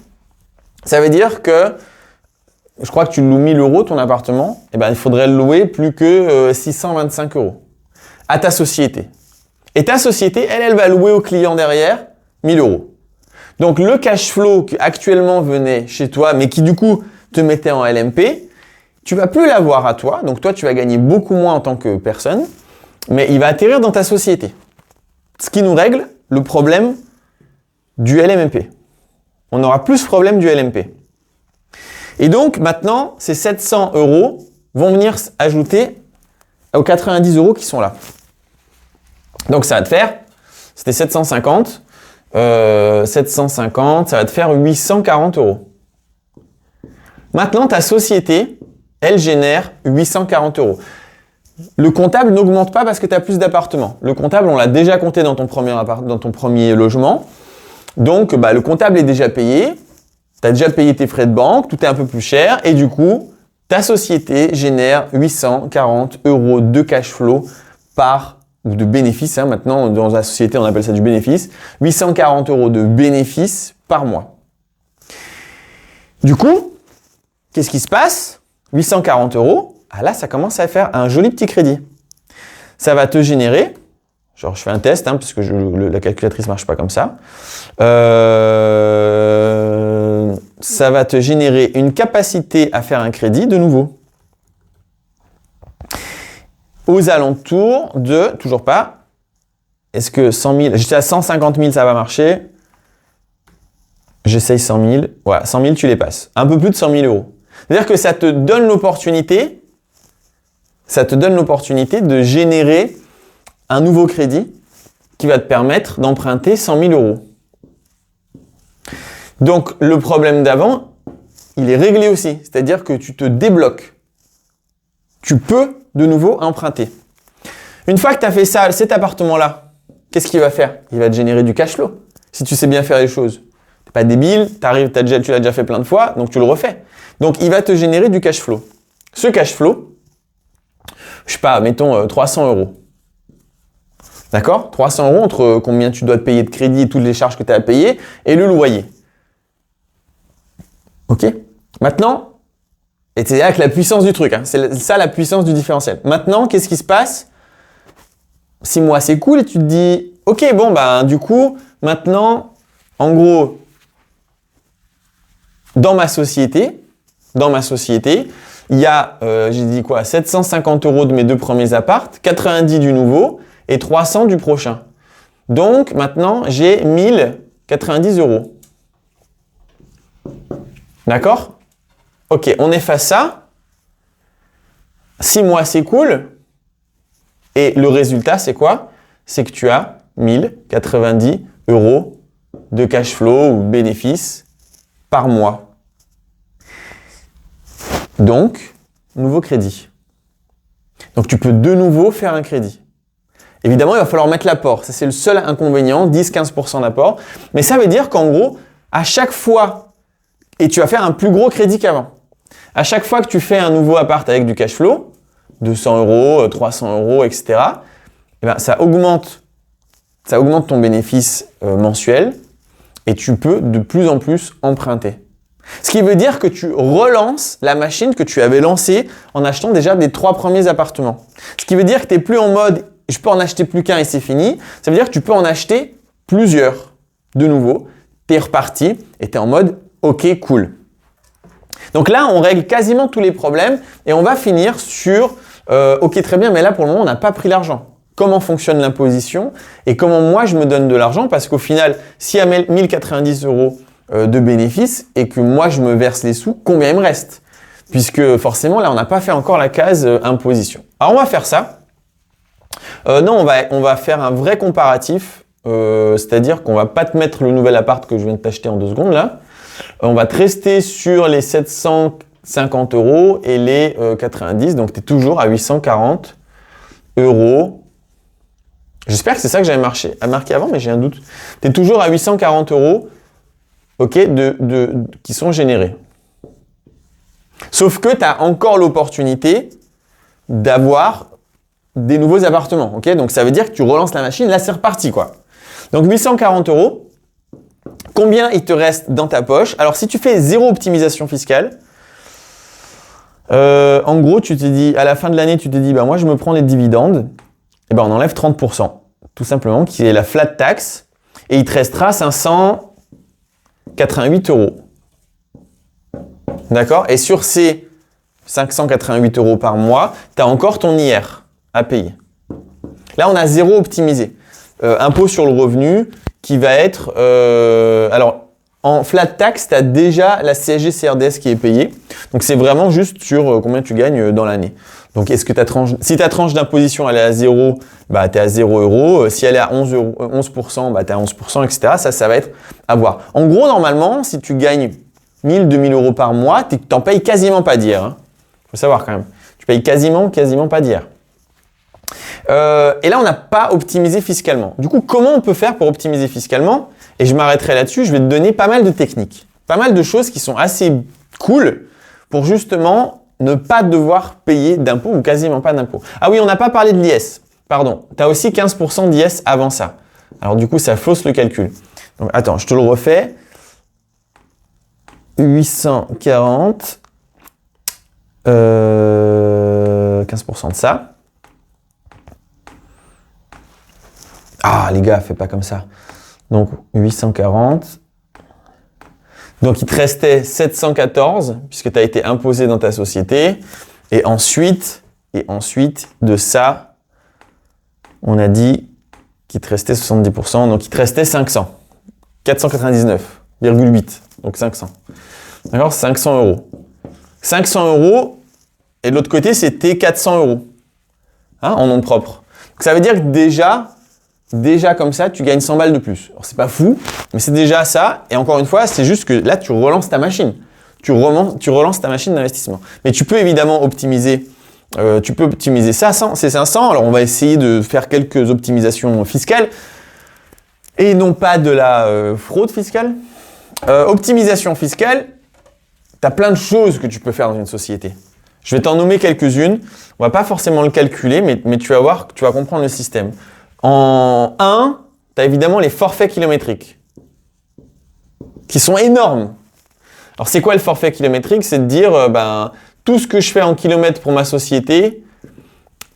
Ça veut dire que, je crois que tu loues 1000 € ton appartement, et ben, il faudrait le louer plus que 625 € à ta société. Et ta société, elle va louer au client derrière 1000 €. Donc, le cash flow qui actuellement venait chez toi, mais qui du coup te mettait en LMP, tu vas plus l'avoir à toi. Donc, toi, tu vas gagner beaucoup moins en tant que personne, mais il va atterrir dans ta société. Ce qui nous règle le problème du LMNP. On n'aura plus ce problème du LMP. Et donc, maintenant, ces 700 € vont venir ajouter aux 90 € qui sont là. Donc, ça va te faire, c'était 750, 750, ça va te faire 840 €. Maintenant, ta société, elle génère 840 €. le comptable n'augmente pas parce que tu as plus d'appartements. Le comptable, on l'a déjà compté dans ton premier logement. Donc, le comptable est déjà payé. Tu as déjà payé tes frais de banque, tout est un peu plus cher. Et du coup, ta société génère 840 € de cash flow ou de bénéfice. Maintenant, dans la société, on appelle ça du bénéfice. 840 € de bénéfice par mois. Du coup, qu'est-ce qui se passe? 840 €. Ah là, ça commence à faire un joli petit crédit. Ça va te générer, genre je fais un test, parce que la calculatrice marche pas comme ça. Ça va te générer une capacité à faire un crédit de nouveau. Aux alentours de, toujours pas, est-ce que 100 000, j'étais à 150 000, ça va marcher. J'essaye 100 000. Voilà, 100 000, tu les passes. Un peu plus de 100 000 €. C'est-à-dire que ça te donne l'opportunité de générer un nouveau crédit qui va te permettre d'emprunter 100 000 €. Donc, le problème d'avant, il est réglé aussi. C'est-à-dire que tu te débloques. Tu peux de nouveau emprunter. Une fois que tu as fait ça, cet appartement-là, qu'est-ce qu'il va faire? Il va te générer du cash flow. Si tu sais bien faire les choses. Tu n'es pas débile, tu l'as déjà fait plein de fois, donc tu le refais. Donc, il va te générer du cash flow. Ce cash flow, je sais pas, mettons 300 €. D'accord? 300 € entre combien tu dois te payer de crédit et toutes les charges que tu as à payer et le loyer. Ok? Maintenant, et c'est là que la puissance du truc, c'est ça la puissance du différentiel. Maintenant, qu'est-ce qui se passe? 6 mois, c'est cool et tu te dis, ok, bon, du coup, maintenant, en gros, dans ma société, il y a, j'ai dit quoi, 750 € de mes 2 premiers apparts, 90 du nouveau et 300 du prochain. Donc, maintenant, j'ai 1090 €. D'accord? Ok, on efface ça. 6 mois, c'est cool. Et le résultat, c'est quoi? C'est que tu as 1090 € de cash flow ou bénéfice par mois. Donc, nouveau crédit. Donc, tu peux de nouveau faire un crédit. Évidemment, il va falloir mettre l'apport. Ça, c'est le seul inconvénient, 10-15% d'apport. Mais ça veut dire qu'en gros, à chaque fois, et tu vas faire un plus gros crédit qu'avant. À chaque fois que tu fais un nouveau appart avec du cash flow, 200 €, 300 €, etc., ça augmente ton bénéfice mensuel et tu peux de plus en plus emprunter. Ce qui veut dire que tu relances la machine que tu avais lancée en achetant déjà des 3 premiers appartements. Ce qui veut dire que tu n'es plus en mode « je peux en acheter plus qu'un et c'est fini ». Ça veut dire que tu peux en acheter plusieurs de nouveau. Tu es reparti et tu es en mode « ok, cool ». Donc là, on règle quasiment tous les problèmes et on va finir sur ok, très bien, mais là pour le moment, on n'a pas pris l'argent. Comment fonctionne l'imposition et comment moi je me donne de l'argent parce qu'au final, s'il y a 1090 € de bénéfices et que moi je me verse les sous, combien il me reste? Puisque forcément là on n'a pas fait encore la case imposition. Alors on va faire ça. Non, on va faire un vrai comparatif, c'est-à-dire qu'on va pas te mettre le nouvel appart que je viens de t'acheter en 2 secondes là. On va te rester sur les 750 € et les 90, donc tu es toujours à 840 €. J'espère que c'est ça que j'avais marqué avant, mais j'ai un doute. Tu es toujours à 840 €. Ok, qui sont générés. Sauf que tu as encore l'opportunité d'avoir des nouveaux appartements. Ok, donc ça veut dire que tu relances la machine, là c'est reparti quoi. Donc 840 €. Combien il te reste dans ta poche? Alors si tu fais 0 optimisation fiscale, en gros tu te dis, à la fin de l'année tu te dis, moi je me prends les dividendes, et on enlève 30%, tout simplement, qui est la flat tax, et il te restera 588 €. D'accord? Et sur ces 588 € par mois, tu as encore ton IR à payer. Là, on a 0 optimisé. Impôt sur le revenu qui va être... alors, en flat tax, tu as déjà la CSG-CRDS qui est payée. Donc, c'est vraiment juste sur combien tu gagnes dans l'année. Donc, est-ce que si ta tranche d'imposition elle est à 0, tu es à 0 €. Si elle est à 11%, tu es à 11%, etc. Ça va être à voir. En gros, normalement, si tu gagnes 1000, 2000 € par mois, tu n'en payes quasiment pas d'IR. Il faut savoir quand même. Tu payes quasiment pas d'IR. Et là, on n'a pas optimisé fiscalement. Du coup, comment on peut faire pour optimiser fiscalement? Et je m'arrêterai là-dessus, je vais te donner pas mal de techniques, pas mal de choses qui sont assez cool pour justement ne pas devoir payer d'impôts ou quasiment pas d'impôts. Ah oui, on n'a pas parlé de l'IS. Pardon, tu as aussi 15% d'IS avant ça. Alors du coup, ça fausse le calcul. Donc attends, je te le refais. 840, 15% de ça. Ah les gars, fais pas comme ça. Donc 840. Donc il te restait 714 puisque tu as été imposé dans ta société. Et ensuite de ça, on a dit qu'il te restait 70%. Donc il te restait 500. 499,8. Donc 500. D'accord, 500 euros. 500 euros. Et de l'autre côté, c'était 400 euros. Hein, en nom propre. Donc ça veut dire que déjà comme ça, tu gagnes 100 balles de plus. Alors c'est pas fou, mais c'est déjà ça. Et encore une fois, c'est juste que là, tu relances ta machine. Tu relances ta machine d'investissement. Mais tu peux évidemment optimiser. Ça, c'est 500. Alors on va essayer de faire quelques optimisations fiscales et non pas de la fraude fiscale. Optimisation fiscale, tu as plein de choses que tu peux faire dans une société. Je vais t'en nommer quelques-unes. On va pas forcément le calculer, mais tu vas voir, tu vas comprendre le système. En 1, tu as évidemment les forfaits kilométriques qui sont énormes. Alors, c'est quoi le forfait kilométrique? C'est de dire, tout ce que je fais en kilomètres pour ma société,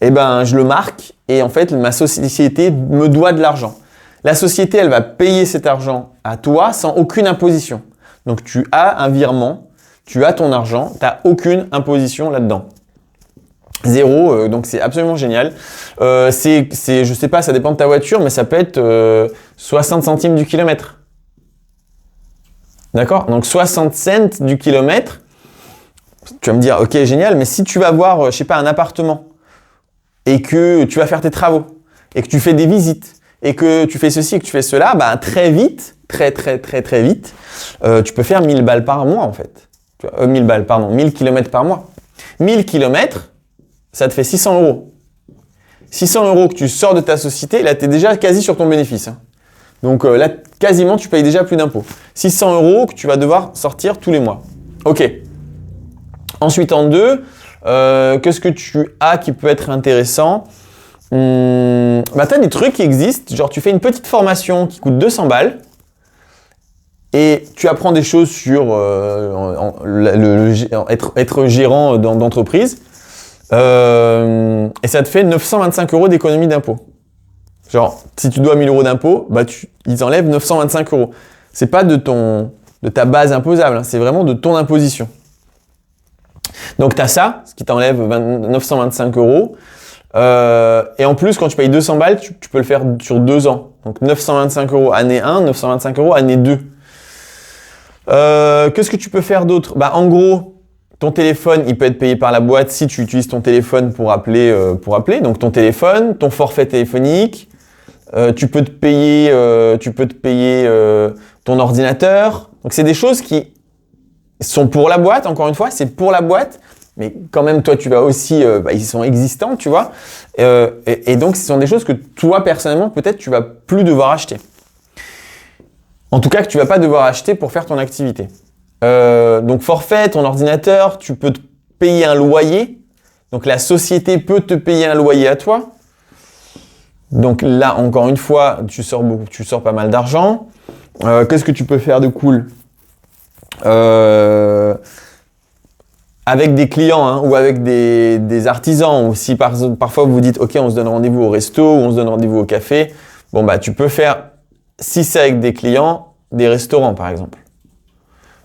je le marque et en fait, ma société me doit de l'argent. La société, elle va payer cet argent à toi sans aucune imposition. Donc, tu as un virement, tu as ton argent, tu n'as aucune imposition là-dedans. Zéro, donc c'est absolument génial. Je sais pas, ça dépend de ta voiture, mais ça peut être 60 centimes du kilomètre. D'accord? Donc 60 cents du kilomètre. Tu vas me dire, ok, génial, mais si tu vas voir, je sais pas, un appartement et que tu vas faire tes travaux et que tu fais des visites et que tu fais ceci et que tu fais cela, très vite, très vite, tu peux faire 1000 balles par mois en fait. 1000 kilomètres par mois. 1000 kilomètres, ça te fait 600 euros. 600 euros que tu sors de ta société, là, tu es déjà quasi sur ton bénéfice. Hein. Donc là, quasiment, tu payes déjà plus d'impôts. 600 euros que tu vas devoir sortir tous les mois. Ok. Ensuite, en 2, qu'est-ce que tu as qui peut être intéressant? Tu as des trucs qui existent. Genre, tu fais une petite formation qui coûte 200 balles et tu apprends des choses sur être gérant d'entreprise. Et ça te fait 925 euros d'économie d'impôt. Genre, si tu dois 1000 euros d'impôt, ils enlèvent 925 euros. C'est pas de ta base imposable, hein, c'est vraiment de ton imposition. Donc, tu as ça, ce qui t'enlève 925 euros. Et en plus, quand tu payes 200 balles, tu peux le faire sur 2 ans. Donc, 925 euros année 1, 925 euros année 2. Qu'est-ce que tu peux faire d'autre? En gros, ton téléphone, il peut être payé par la boîte si tu utilises ton téléphone pour appeler. Donc ton téléphone, ton forfait téléphonique, tu peux te payer ton ordinateur. Donc c'est des choses qui sont pour la boîte. Encore une fois, c'est pour la boîte, mais quand même toi tu vas aussi, ils sont existants, tu vois. Et donc ce sont des choses que toi personnellement peut-être tu vas plus devoir acheter. En tout cas que tu vas pas devoir acheter pour faire ton activité. Donc forfait, ton ordinateur, tu peux te payer un loyer. Donc la société peut te payer un loyer à toi. Donc là, encore une fois, tu sors pas mal d'argent. Qu'est-ce que tu peux faire de cool? Avec des clients hein, ou avec des artisans, ou si parfois vous dites ok, on se donne rendez-vous au resto ou on se donne rendez-vous au café, tu peux faire, si c'est avec des clients, des restaurants par exemple.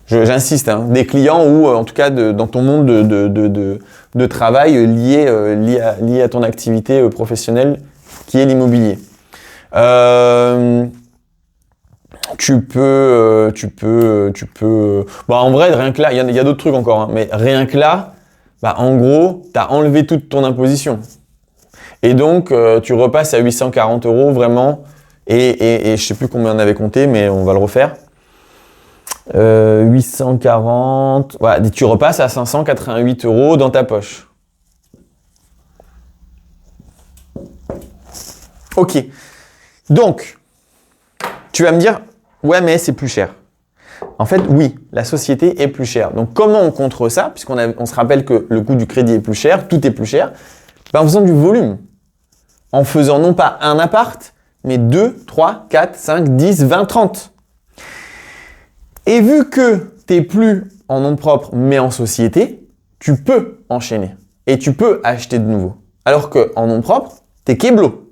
J'insiste, hein, des clients ou en tout cas dans ton monde de travail lié à ton activité professionnelle qui est l'immobilier. Tu peux. En vrai, rien que là, il y a d'autres trucs encore, hein, mais rien que là, en gros, tu as enlevé toute ton imposition. Et donc, tu repasses à 840 euros vraiment. Et je sais plus combien on avait compté, mais on va le refaire. 840, voilà, tu repasses à 588 euros dans ta poche. Ok. Donc, tu vas me dire, ouais, mais c'est plus cher. En fait, oui, la société est plus chère. Donc, comment on contre ça? On se rappelle que le coût du crédit est plus cher, tout est plus cher. Ben, en faisant du volume. En faisant non pas un appart, mais 2, 3, 4, 5, 10, 20, 30. Et vu que tu n'es plus en nom propre, mais en société, tu peux enchaîner. Et tu peux acheter de nouveau. Alors qu'en nom propre, tu es kéblo.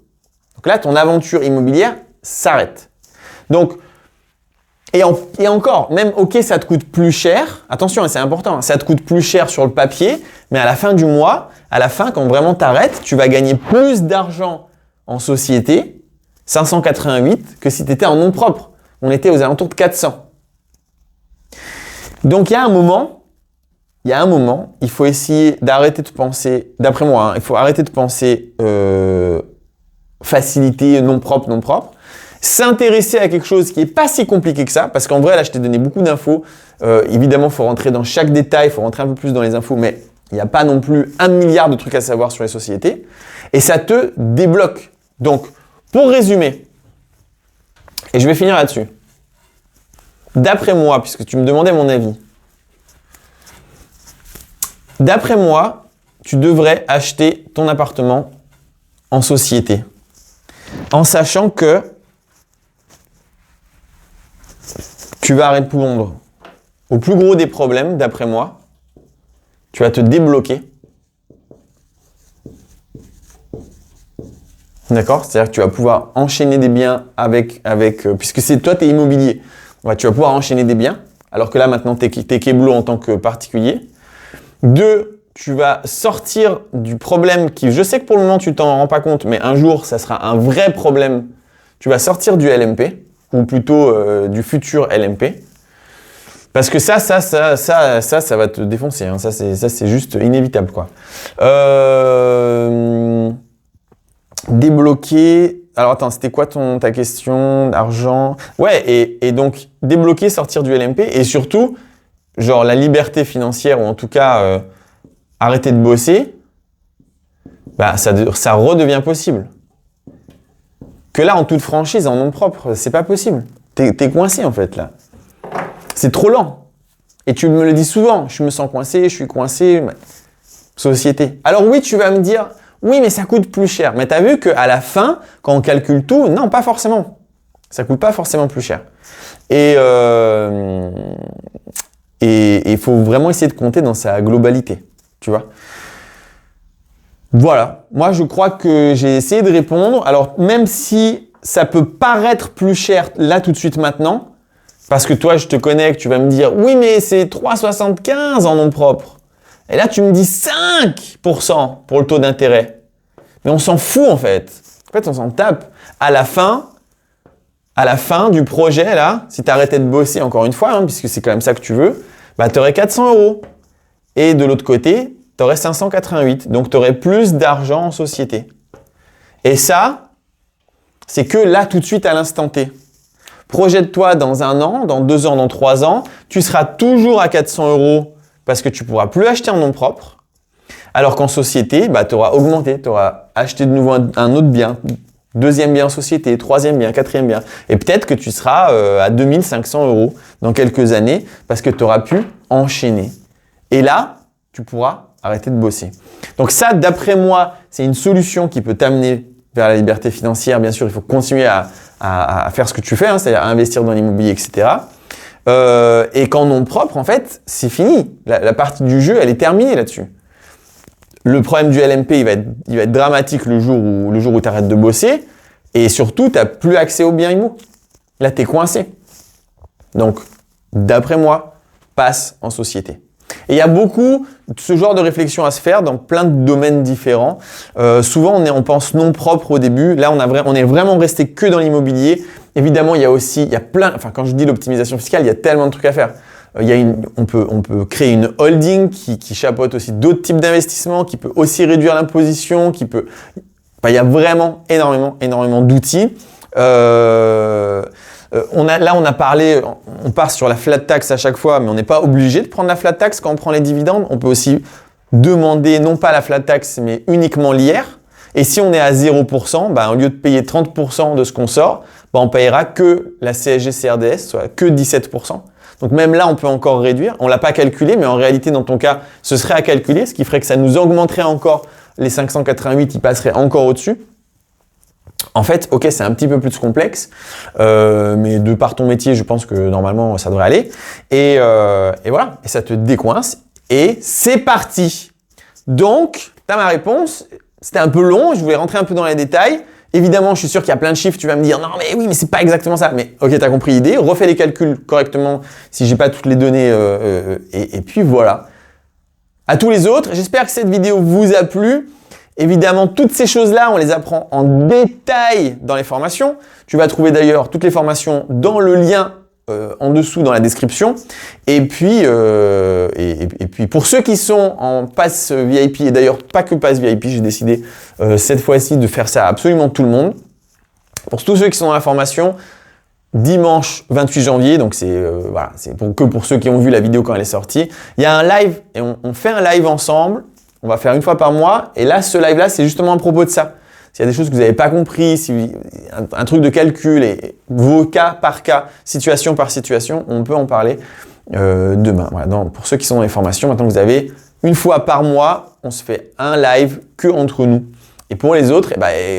Donc là, ton aventure immobilière s'arrête. Donc, et encore, même, ok, ça te coûte plus cher. Attention, c'est important, ça te coûte plus cher sur le papier, mais à la fin du mois, à la fin, quand vraiment t'arrêtes, tu vas gagner plus d'argent en société, 588, que si tu étais en nom propre. On était aux alentours de 400. Donc, il y a un moment, il faut essayer d'arrêter de penser, d'après moi, il faut arrêter de penser facilité, non propre. S'intéresser à quelque chose qui n'est pas si compliqué que ça, parce qu'en vrai, là, je t'ai donné beaucoup d'infos. Évidemment, il faut rentrer dans chaque détail, il faut rentrer un peu plus dans les infos, mais il n'y a pas non plus 1 milliard de trucs à savoir sur les sociétés. Et ça te débloque. Donc, pour résumer, et je vais finir là-dessus, d'après moi, puisque tu me demandais mon avis, d'après moi, tu devrais acheter ton appartement en société, en sachant que tu vas répondre au plus gros des problèmes, d'après moi. Tu vas te débloquer. D'accord? C'est-à-dire que tu vas pouvoir enchaîner des biens puisque toi, tu es immobilier. Ouais, tu vas pouvoir enchaîner des biens, alors que là, maintenant, tu es kéblo en tant que particulier. 2, tu vas sortir du problème qui, je sais que pour le moment, tu t'en rends pas compte, mais un jour, ça sera un vrai problème. Tu vas sortir du LMP. Ou plutôt du futur LMP. Parce que ça va te défoncer. Hein. Ça, c'est juste inévitable, quoi. Débloquer. Alors, attends, c'était quoi ta question? Argent. Ouais, et donc, débloquer, sortir du LMP. Et surtout, genre, la liberté financière, ou en tout cas, arrêter de bosser, bah, ça redevient possible. Que là, en toute franchise, en nom propre, c'est pas possible. T'es coincé, en fait, là. C'est trop lent. Et tu me le dis souvent, je me sens coincé, je suis coincé. Société. Alors oui, tu vas me dire, oui, mais ça coûte plus cher. Mais tu as vu qu'à la fin, quand on calcule tout, non, pas forcément. Ça coûte pas forcément plus cher. Et il faut vraiment essayer de compter dans sa globalité, tu vois. Voilà, moi je crois que j'ai essayé de répondre. Alors même si ça peut paraître plus cher là tout de suite maintenant, parce que toi je te connais, que tu vas me dire oui mais c'est 3,75 en nom propre. Et là tu me dis 5% pour le taux d'intérêt. Mais on s'en fout en fait. En fait on s'en tape. À la fin du projet là, si tu arrêtais de bosser encore une fois, hein, puisque c'est quand même ça que tu veux, bah tu aurais 400 €. Et de l'autre côté, tu aurais 588, donc tu aurais plus d'argent en société. Et ça, c'est que là, tout de suite, à l'instant T. Projette-toi dans 1 an, dans 2 ans, dans 3 ans, tu seras toujours à 400 € parce que tu ne pourras plus acheter en nom propre. Alors qu'en société, bah, tu auras augmenté, tu auras acheté de nouveau un autre bien, 2e bien en société, 3e bien, 4e bien. Et peut-être que tu seras à 2500 € dans quelques années parce que tu auras pu enchaîner. Et là, tu pourras arrêter de bosser. Donc ça, d'après moi, c'est une solution qui peut t'amener vers la liberté financière. Bien sûr, il faut continuer à faire ce que tu fais, hein, c'est-à-dire à investir dans l'immobilier, etc. Et qu'en nom propre, en fait, c'est fini. La partie du jeu, elle est terminée là-dessus. Le problème du LMP, il va être dramatique le jour où tu arrêtes de bosser. Et surtout, tu n'as plus accès aux biens immo. Là, tu es coincé. Donc, d'après moi, passe en société. Et il y a beaucoup de ce genre de réflexion à se faire dans plein de domaines différents. Souvent, on pense non propre au début. Là, on est vraiment resté que dans l'immobilier. Évidemment, il y a plein, enfin, quand je dis l'optimisation fiscale, il y a tellement de trucs à faire. On peut créer une holding qui chapeaute aussi d'autres types d'investissements, qui peut aussi réduire l'imposition, il y a vraiment énormément d'outils. On a parlé, on part sur la flat tax à chaque fois, mais on n'est pas obligé de prendre la flat tax quand on prend les dividendes. On peut aussi demander non pas la flat tax, mais uniquement l'IR. Et si on est à 0%, bah, au lieu de payer 30% de ce qu'on sort, bah, on payera que la CSG-CRDS, soit que 17%. Donc même là, on peut encore réduire. On l'a pas calculé, mais en réalité, dans ton cas, ce serait à calculer, ce qui ferait que ça nous augmenterait encore les 588, ils passeraient encore au-dessus. En fait, ok, c'est un petit peu plus complexe, mais de par ton métier, je pense que normalement, ça devrait aller. Et voilà, et ça te décoince, et c'est parti. Donc, tu as ma réponse. C'était un peu long, je voulais rentrer un peu dans les détails. Évidemment, je suis sûr qu'il y a plein de chiffres, tu vas me dire « Non, mais oui, mais c'est pas exactement ça. » Mais ok, tu as compris l'idée, refais les calculs correctement si j'ai pas toutes les données, et puis voilà. À tous les autres, j'espère que cette vidéo vous a plu. Évidemment, toutes ces choses-là, on les apprend en détail dans les formations. Tu vas trouver d'ailleurs toutes les formations dans le lien en dessous dans la description. Et puis pour ceux qui sont en pass VIP, et d'ailleurs pas que pass VIP, j'ai décidé cette fois-ci de faire ça à absolument tout le monde. Pour tous ceux qui sont dans la formation, dimanche 28 janvier, donc c'est voilà, c'est que pour ceux qui ont vu la vidéo quand elle est sortie. Il y a un live et on fait un live ensemble. On va faire une fois par mois. Et là, ce live-là, c'est justement à propos de ça. S'il y a des choses que vous n'avez pas compris, si un truc de calcul et vos cas par cas, situation par situation, on peut en parler demain. Voilà, pour ceux qui sont dans les formations, maintenant vous avez une fois par mois, on se fait un live que entre nous. Et pour les autres,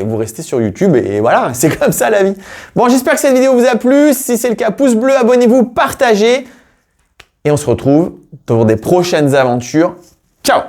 vous restez sur YouTube et voilà, c'est comme ça la vie. Bon, j'espère que cette vidéo vous a plu. Si c'est le cas, pouce bleu, abonnez-vous, partagez. Et on se retrouve pour des prochaines aventures. Ciao!